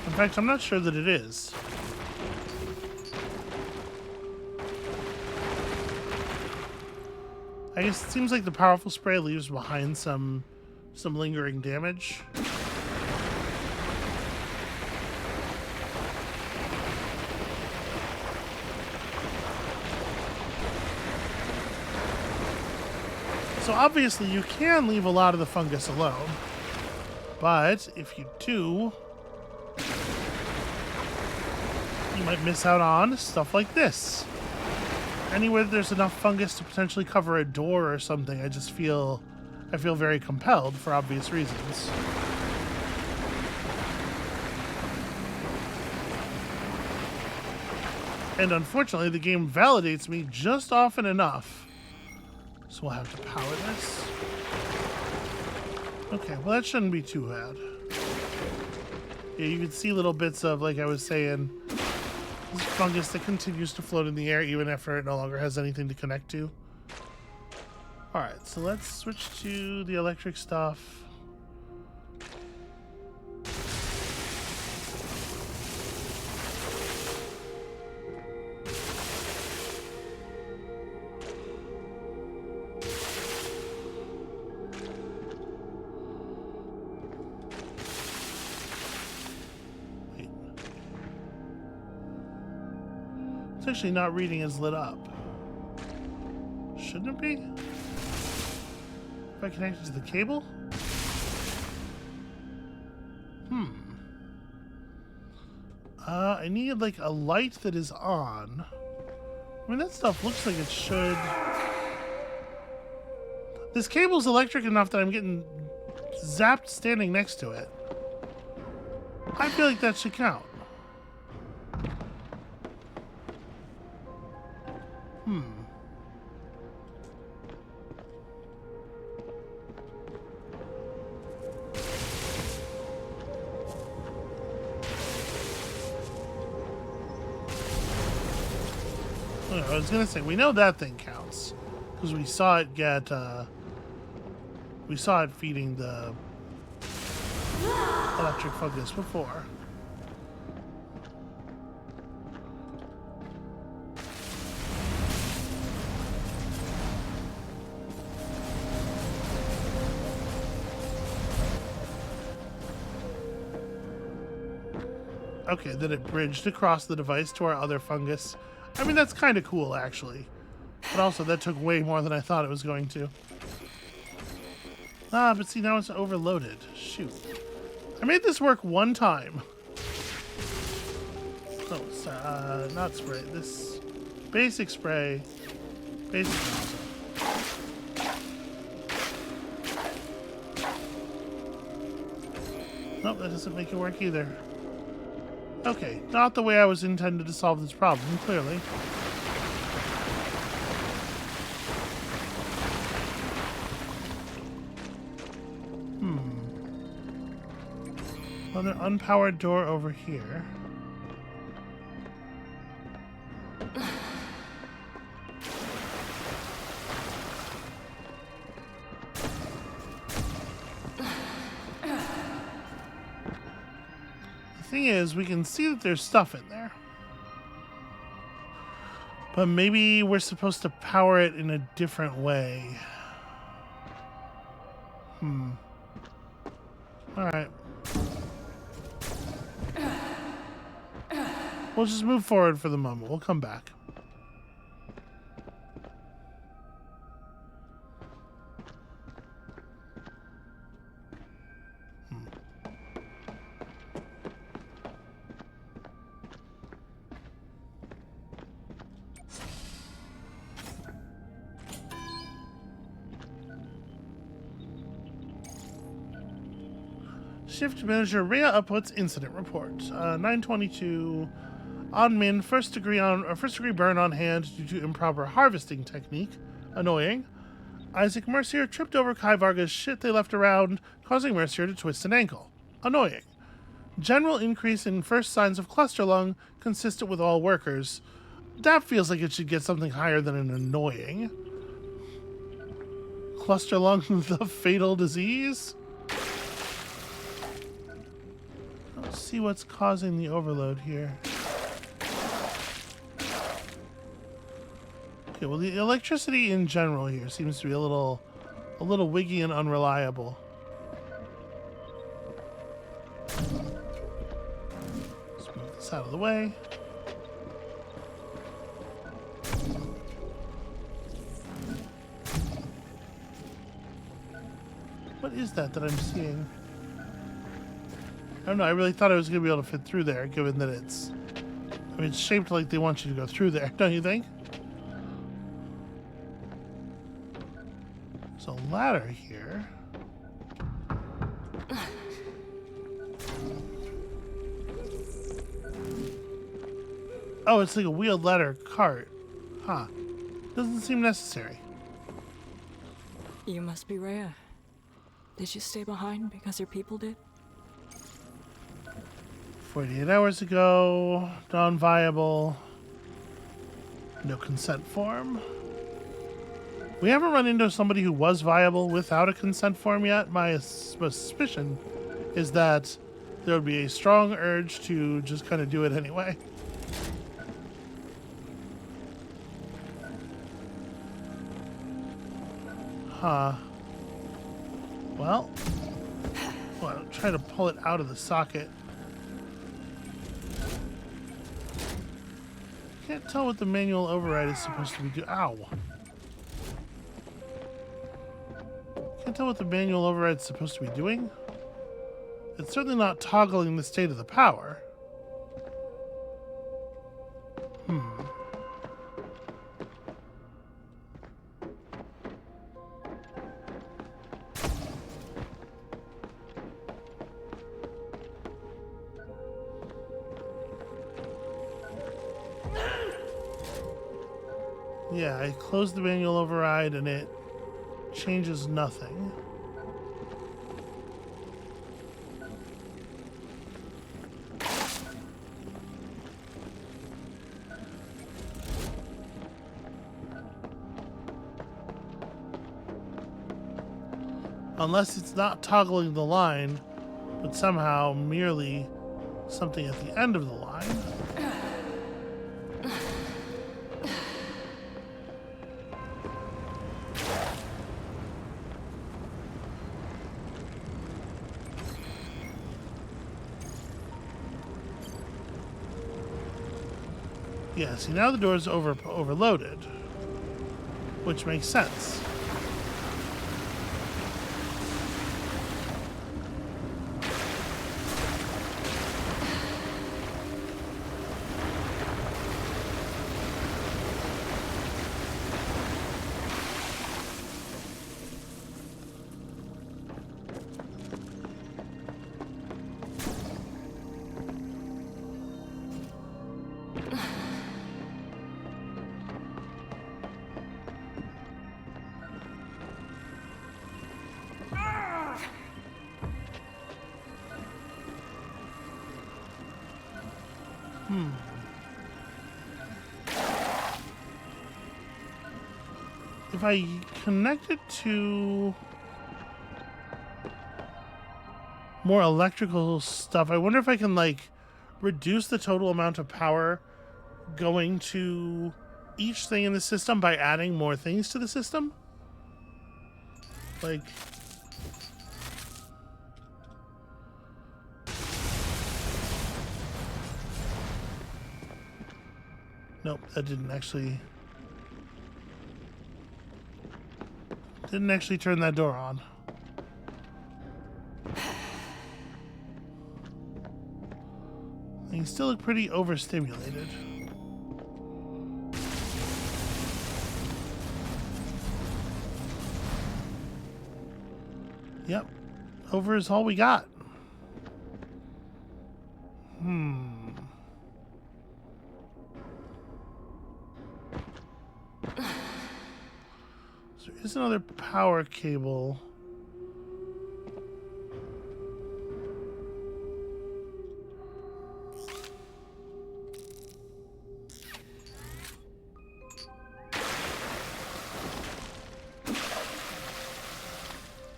In fact, I'm not sure that it is. I guess it seems like the powerful spray leaves behind some lingering damage. So obviously you can leave a lot of the fungus alone, but if you do, you might miss out on stuff like this. Anywhere there's enough fungus to potentially cover a door or something, I feel very compelled for obvious reasons. And unfortunately, the game validates me just often enough. So we'll have to power this. Okay, well that shouldn't be too bad. Yeah, you can see little bits of, like I was saying, fungus that continues to float in the air even after it no longer has anything to connect to. Alright, so let's switch to the electric stuff. It's actually not reading as lit up. Shouldn't it be? If I connect it to the cable? I need like a light that is on. I mean, that stuff looks like it should. This cable's electric enough that I'm getting zapped standing next to it. I feel like that should count. I was gonna say, we know that thing counts because we saw it get we saw it feeding the electric fungus before. Okay, then it bridged across the device to our other fungus. I mean, that's kind of cool, actually. But also, that took way more than I thought it was going to. Ah, but see, now it's overloaded. Shoot. I made this work one time. Oh, not spray. This basic spray. Basic nozzle. Nope, that doesn't make it work either. Okay, not the way I was intended to solve this problem, clearly. Another unpowered door over here. The thing is, we can see that there's stuff in there. But maybe we're supposed to power it in a different way. Alright. We'll just move forward for the moment. We'll come back. Shift Manager Rhea outputs incident report. 922 on Min, first degree burn on hand due to improper harvesting technique. Annoying. Isaac Mercier tripped over Kai Varga's shit they left around, causing Mercier to twist an ankle. Annoying. General increase in first signs of cluster lung, consistent with all workers. That feels like it should get something higher than an annoying. Cluster lung, the fatal disease? Let's see what's causing the overload here. Okay, well, the electricity in general here seems to be a little wiggy and unreliable. Let's move this out of the way. What is that I'm seeing? I don't know, I really thought I was going to be able to fit through there, given that it's shaped like they want you to go through there, don't you think? There's a ladder here. Oh, it's like a wheeled ladder cart. Huh. Doesn't seem necessary. You must be Rhea. Did you stay behind because your people did? 48 hours ago, non-viable, no consent form. We haven't run into somebody who was viable without a consent form yet. My suspicion is that there would be a strong urge to just kind of do it anyway. Huh. Well, try to pull it out of the socket. Can't tell what the manual override is supposed to be doing. Ow. Can't tell what the manual override is supposed to be doing. It's certainly not toggling the state of the power. Yeah, I closed the manual override and it changes nothing. Unless it's not toggling the line, but somehow merely something at the end of the line. Yeah, see, now the door's overloaded, which makes sense. If I connect it to more electrical stuff, I wonder if I can, like, reduce the total amount of power going to each thing in the system by adding more things to the system. Like, nope, that didn't actually turn that door on. You still look pretty overstimulated. Yep. Over is all we got. So there is another power cable.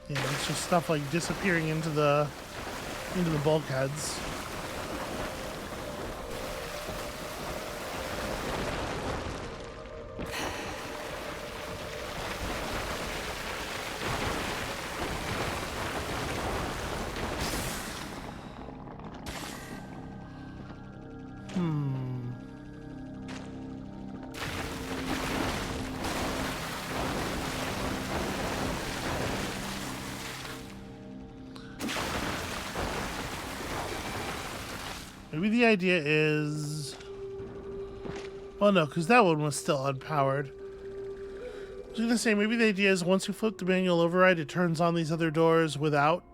Yeah, it's just stuff like disappearing into the bulkheads. Maybe the idea is... Well, no, because that one was still unpowered. I was going to say, maybe the idea is once you flip the manual override, it turns on these other doors without,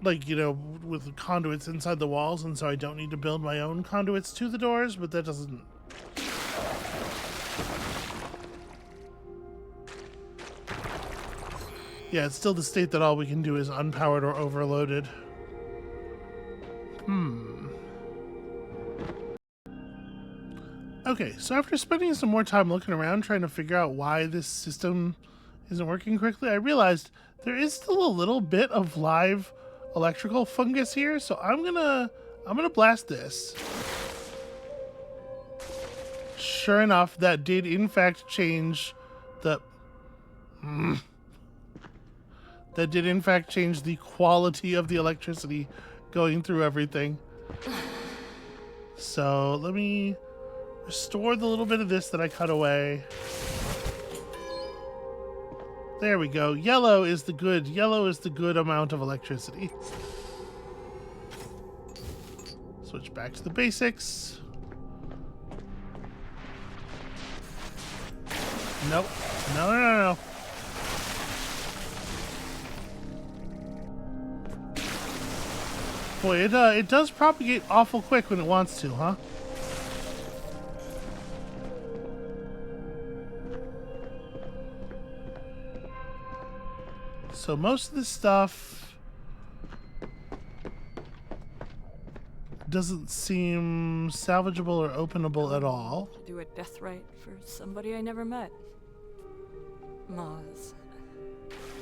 like, you know, with conduits inside the walls, and so I don't need to build my own conduits to the doors, but that doesn't... Yeah, it's still the state that all we can do is unpowered or overloaded. Okay, so after spending some more time looking around trying to figure out why this system isn't working correctly, I realized there is still a little bit of live electrical fungus here, so I'm gonna blast this. Sure enough, that did in fact change the that did in fact change the quality of the electricity going through everything. So let me restore the little bit of this that I cut away. There we go. Yellow is the good amount of electricity. Switch back to the basics. Nope. No. Boy, it does propagate awful quick when it wants to, huh? So most of this stuff doesn't seem salvageable or openable at all. Do a death rite for somebody I never met. Moz.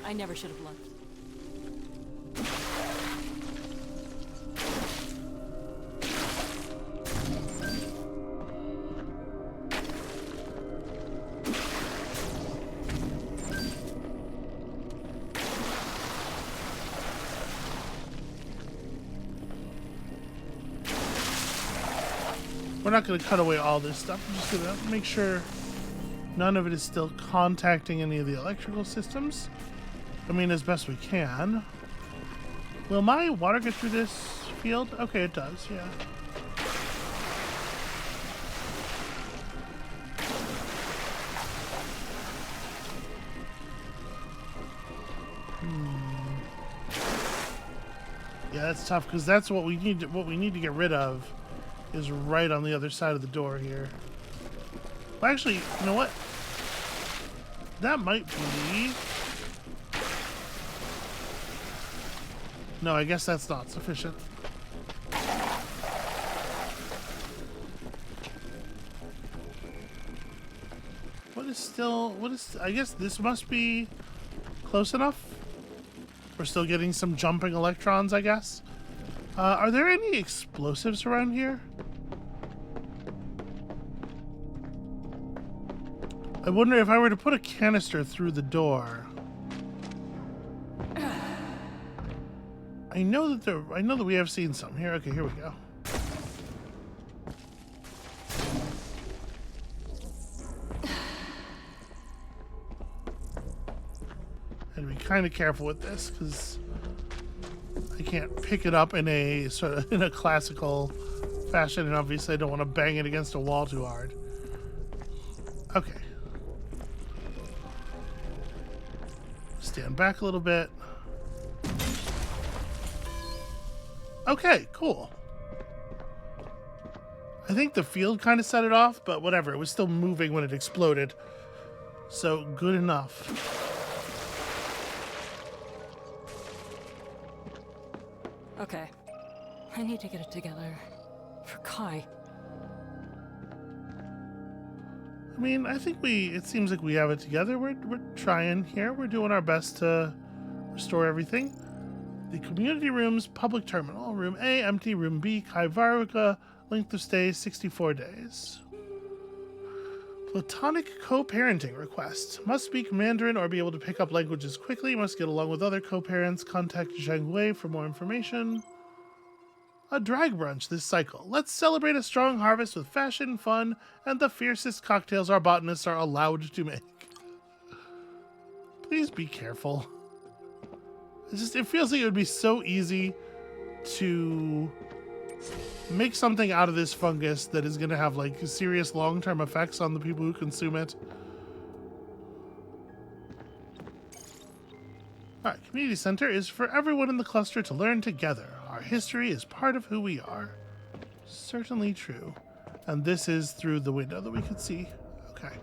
I never should have left. We're not going to cut away all this stuff. I'm just going to make sure none of it is still contacting any of the electrical systems. I mean, as best we can. Will my water get through this field? Okay, it does, yeah. Yeah, that's tough because that's what we need to get rid of. Is right on the other side of the door here. Well, actually, you know what? That might be... No, I guess that's not sufficient. I guess this must be close enough. We're still getting some jumping electrons, I guess. Are there any explosives around here? I wonder if I were to put a canister through the door. I know that we have seen some here. Okay, here we go. And be kind of careful with this because I can't pick it up in a classical fashion, and obviously I don't want to bang it against a wall too hard. Okay. Stand back a little bit. Okay, cool. I think the field kind of set it off, but whatever. It was still moving when it exploded. So, good enough. Okay. I need to get it together. For Kai. I mean, I think it seems like we have it together. We're trying here. We're doing our best to restore everything. The community room's public terminal. Room A, empty. Room B, Kai Varga. Length of stay, 64 days. Platonic co-parenting request. Must speak Mandarin or be able to pick up languages quickly. Must get along with other co-parents. Contact Zhang Wei for more information. A drag brunch this cycle. Let's celebrate a strong harvest with fashion, fun, and the fiercest cocktails our botanists are allowed to make. Please be careful. It feels like it would be so easy to make something out of this fungus that is going to have like serious long-term effects on the people who consume it. Alright, community center is for everyone in the cluster to learn together. Our history is part of who we are. Certainly true. And this is through the window that we could see. Okay.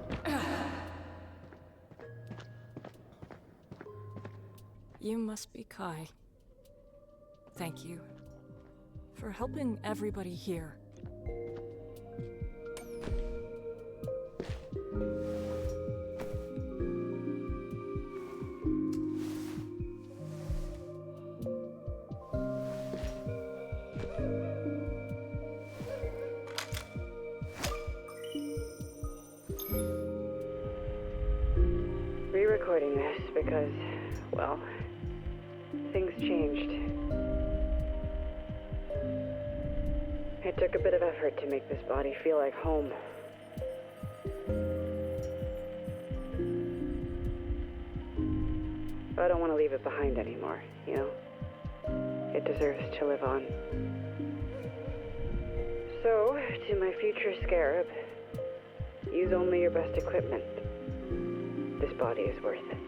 You must be Kai. Thank you. For helping everybody here. Re-recording this because, well, things changed. It took a bit of effort to make this body feel like home. I don't want to leave it behind anymore, you know? It deserves to live on. So, to my future scarab, use only your best equipment. This body is worth it.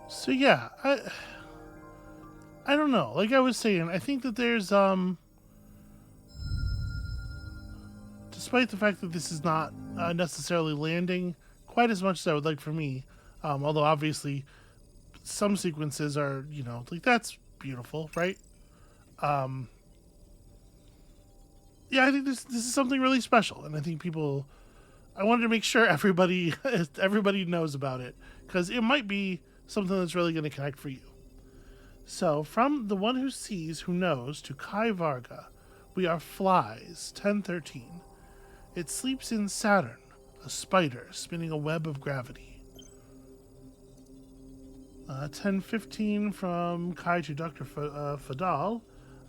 So yeah, I don't know. Like I was saying, I think that there's despite the fact that this is not necessarily landing quite as much as I would like for me, although obviously some sequences are, you know, like that's beautiful, right? Yeah, I think this is something really special, and I think I wanted to make sure everybody knows about it because it might be something that's really going to connect for you. So, from the one who sees, who knows, to Kai Varga, we are flies, 1013. It sleeps in Saturn, a spider spinning a web of gravity. 1015 from Kai to Dr. Fadal.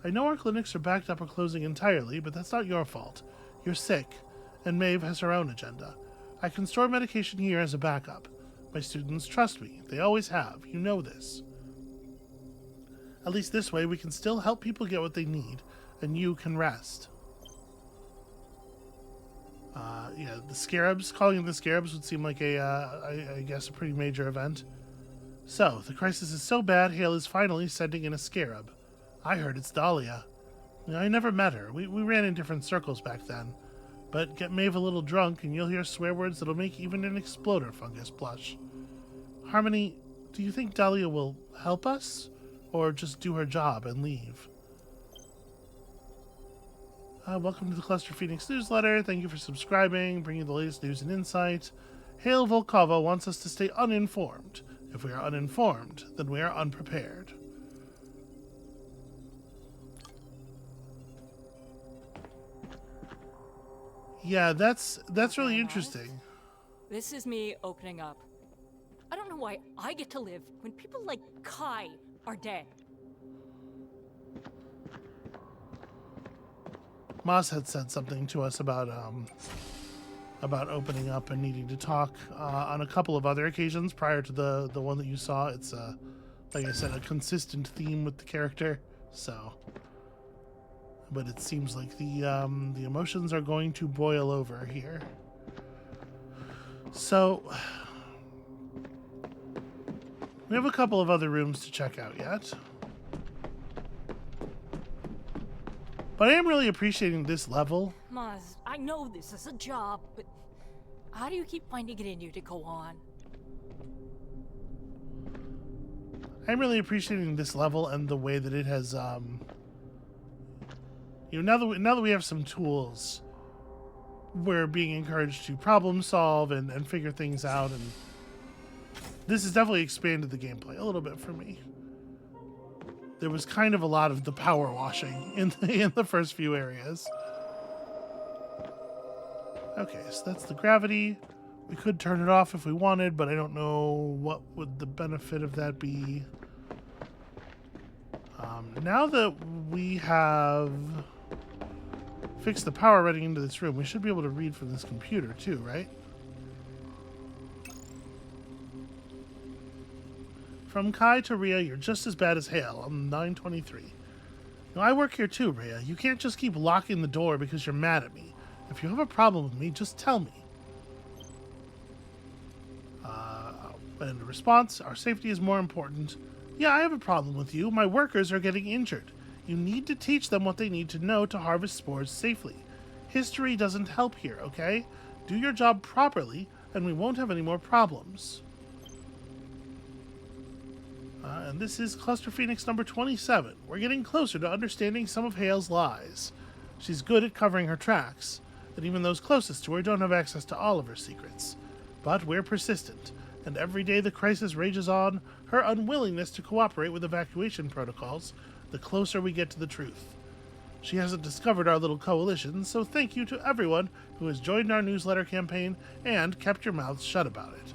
I know our clinics are backed up or closing entirely, but that's not your fault. You're sick, and Maeve has her own agenda. I can store medication here as a backup. My students trust me. They always have. You know this. At least this way we can still help people get what they need, and you can rest. Yeah, the Scarabs, calling it the Scarabs would seem like I guess a pretty major event. So, the crisis is so bad, Hale is finally sending in a Scarab. I heard it's Dahlia. I never met her. We ran in different circles back then. But get Maeve a little drunk and you'll hear swear words that'll make even an exploder fungus blush. Harmony, do you think Dahlia will help us? Or just do her job and leave? Welcome to the Cluster Phoenix newsletter. Thank you for subscribing, bringing the latest news and insight. Hale Volkova wants us to stay uninformed. If we are uninformed, then we are unprepared. Yeah, that's really interesting. This is me opening up. I don't know why I get to live when people like Kai are dead. Moss had said something to us about opening up and needing to talk on a couple of other occasions prior to the one that you saw. It's like I said, a consistent theme with the character. So, but it seems like the emotions are going to boil over here. So, we have a couple of other rooms to check out yet. But I am really appreciating this level. Maz, I know this is a job, but how do you keep finding it in you to go on? I'm really appreciating this level and the way that it has, now that we have some tools, we're being encouraged to problem solve and figure things out, and this has definitely expanded the gameplay a little bit for me. There was kind of a lot of the power washing in the first few areas. Okay, so that's the gravity. We could turn it off if we wanted, but I don't know what would the benefit of that be. Now that we have fixed the power running into this room, we should be able to read from this computer too, right? From Kai to Rhea, you're just as bad as Hale. I'm 923. Now, I work here too, Rhea. You can't just keep locking the door because you're mad at me. If you have a problem with me, just tell me. And in response, our safety is more important. Yeah, I have a problem with you. My workers are getting injured. You need to teach them what they need to know to harvest spores safely. History doesn't help here, okay? Do your job properly, and we won't have any more problems. And this is Cluster Phoenix number 27. We're getting closer to understanding some of Hale's lies. She's good at covering her tracks, and even those closest to her don't have access to all of her secrets. But we're persistent, and every day the crisis rages on, her unwillingness to cooperate with evacuation protocols, the closer we get to the truth. She hasn't discovered our little coalition, so thank you to everyone who has joined our newsletter campaign and kept your mouths shut about it.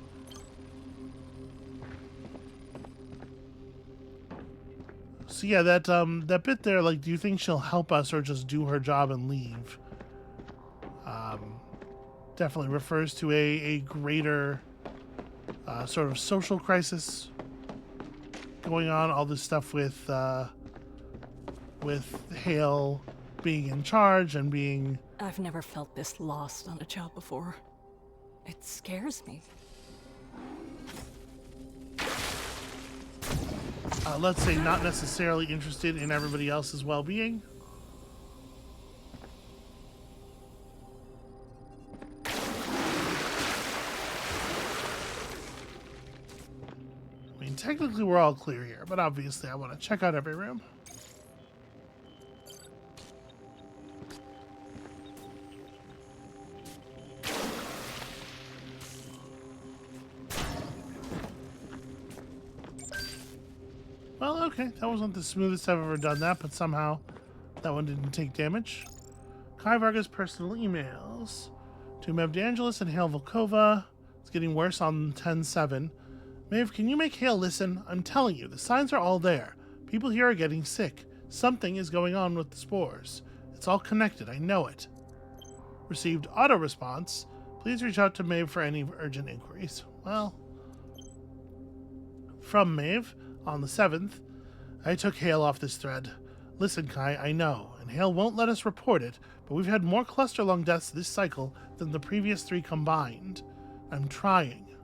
So yeah, that bit there, like, do you think she'll help us or just do her job and leave? Definitely refers to a greater sort of social crisis going on. All this stuff with Hale being in charge and being... I've never felt this lost on a job before. It scares me. Let's say not necessarily interested in everybody else's well-being. I mean, technically we're all clear here, but obviously I want to check out every room. Well, okay, that wasn't the smoothest I've ever done that, but somehow that one didn't take damage. Kai Varga's personal emails. To Mev DeAngelis and Hale Volkova. It's getting worse on 10-7. Maeve, can you make Hale listen? I'm telling you, the signs are all there. People here are getting sick. Something is going on with the spores. It's all connected, I know it. Received auto response. Please reach out to Maeve for any urgent inquiries. Well, from Maeve on the 7th, I took Hale off this thread. Listen, Kai, I know, and Hale won't let us report it, but we've had more cluster lung deaths this cycle than the previous 3 combined. I'm trying.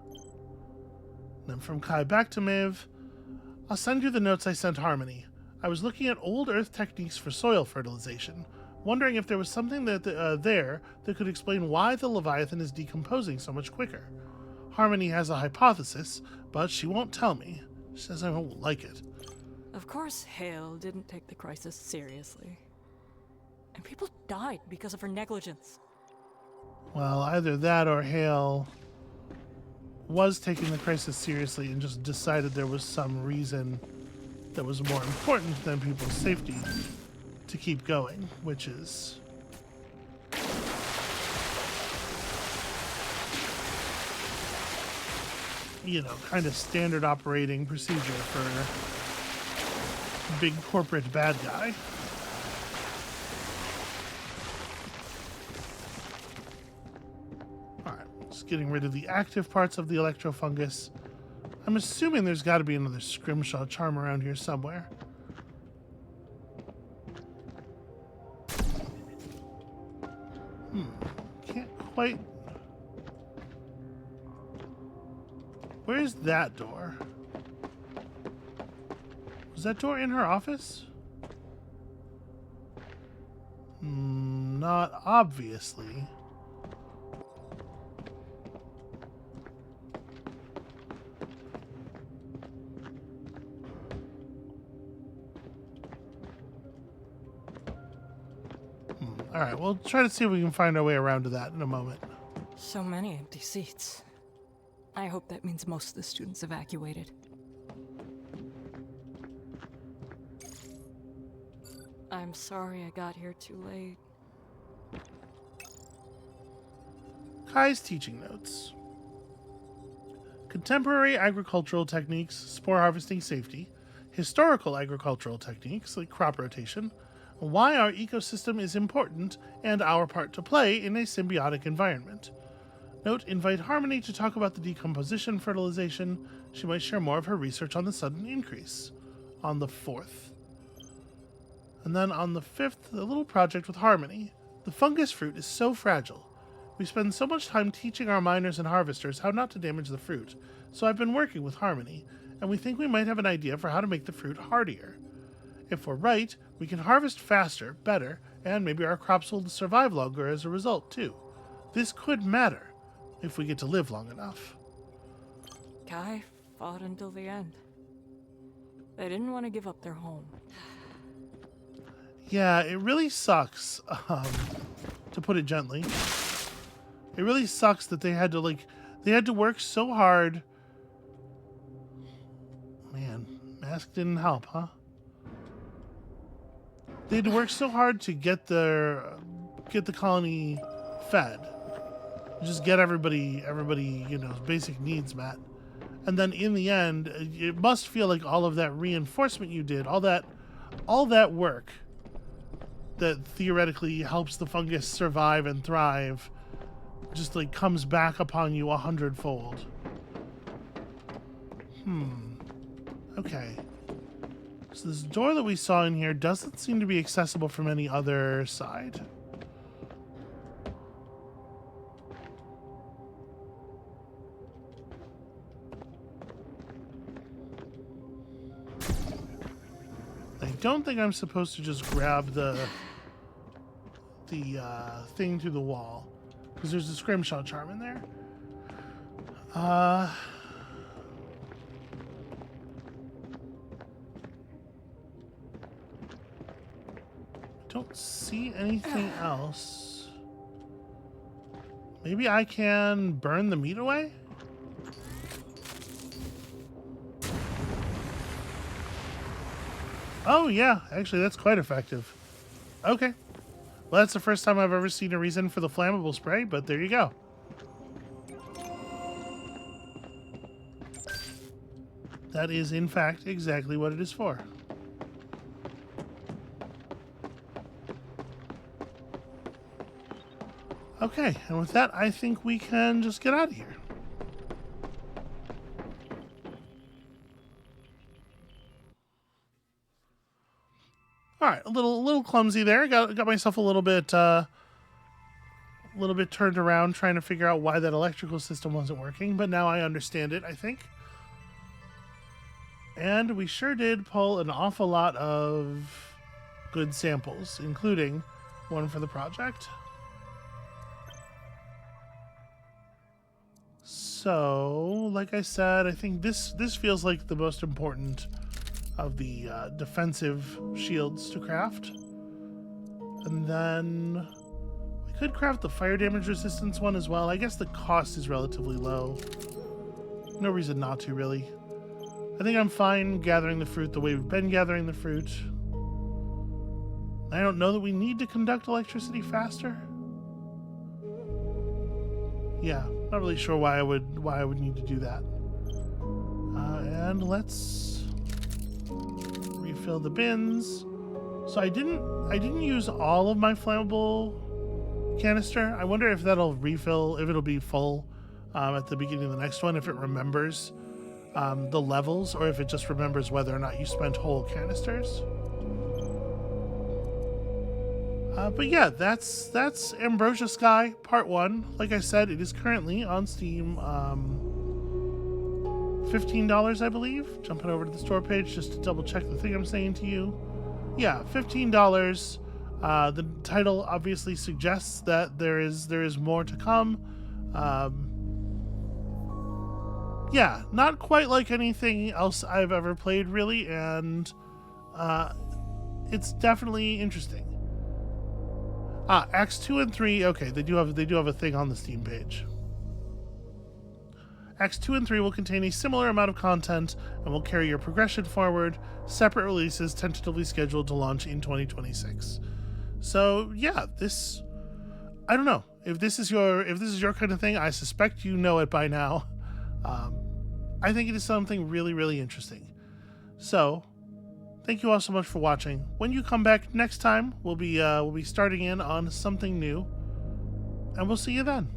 Then from Kai back to Maeve, I'll send you the notes I sent Harmony. I was looking at old Earth techniques for soil fertilization, wondering if there was something there that could explain why the Leviathan is decomposing so much quicker. Harmony has a hypothesis, but she won't tell me. She says I won't like it. Of course, Hale didn't take the crisis seriously. And people died because of her negligence. Well, either that or Hale was taking the crisis seriously and just decided there was some reason that was more important than people's safety to keep going, which is kind of standard operating procedure for big corporate bad guy. Alright, just getting rid of the active parts of the electrofungus. I'm assuming there's got to be another scrimshaw charm around here somewhere. Can't quite... Where's that door? Was that door in her office? Not obviously. Alright, we'll try to see if we can find our way around to that in a moment. So many empty seats. I hope that means most of the students evacuated. I'm sorry I got here too late. Kai's teaching notes. Contemporary agricultural techniques, spore harvesting safety, historical agricultural techniques like crop rotation, why our ecosystem is important, and our part to play in a symbiotic environment. Note, invite Harmony to talk about the decomposition fertilization. She might share more of her research on the sudden increase. On the 4th. And then on the 5th, a little project with Harmony. The fungus fruit is so fragile. We spend so much time teaching our miners and harvesters how not to damage the fruit, so I've been working with Harmony, and we think we might have an idea for how to make the fruit hardier. If we're right, we can harvest faster, better, and maybe our crops will survive longer as a result, too. This could matter, if we get to live long enough. Kai fought until the end. They didn't want to give up their home. Yeah, it really sucks, to put it gently. It really sucks that they had to work so hard. Man, mask didn't help, huh? They had to work so hard to get the colony fed. Just get everybody, basic needs met. And then in the end, it must feel like all of that reinforcement you did, all that work that theoretically helps the fungus survive and thrive, just comes back upon you 100-fold. Okay. So this door that we saw in here doesn't seem to be accessible from any other side. I don't think I'm supposed to just grab the thing through the wall, because there's a scrimshaw charm in there. Don't see anything else. Maybe I can burn the meat away? Oh yeah, actually that's quite effective. Okay. Well, that's the first time I've ever seen a reason for the flammable spray, but there you go. That is, in fact, exactly what it is for. Okay, and with that, I think we can just get out of here. All right, a little clumsy there. Got myself a little bit turned around trying to figure out why that electrical system wasn't working, but now I understand it, I think. And we sure did pull an awful lot of good samples, including one for the project. So, like I said, I think this feels like the most important of the defensive shields to craft. And then we could craft the fire damage resistance one as well. I guess the cost is relatively low. No reason not to, really. I think I'm fine gathering the fruit the way we've been gathering the fruit. I don't know that we need to conduct electricity faster. Yeah, not really sure why I would need to do that. And let's refill the bins. So I didn't use all of my flammable canister. I wonder if that'll refill, if it'll be full at the beginning of the next one, if it remembers the levels, or if it just remembers whether or not you spent whole canisters. But yeah, that's Ambrosia Sky Part 1. Like I said, it is currently on Steam. $15, I believe. Jumping over to the store page just to double check the thing I'm saying to you. Yeah, $15. The title obviously suggests that there is more to come. Yeah, not quite like anything else I've ever played, really, and it's definitely interesting. Acts 2 and 3. Okay, they do have a thing on the Steam page. Acts 2 and 3 will contain a similar amount of content and will carry your progression forward. Separate releases tentatively scheduled to launch in 2026. So yeah, I don't know if this is your kind of thing. I suspect you know it by now. I think it is something really, really interesting. So thank you all so much for watching. When you come back next time, we'll be starting in on something new, and we'll see you then.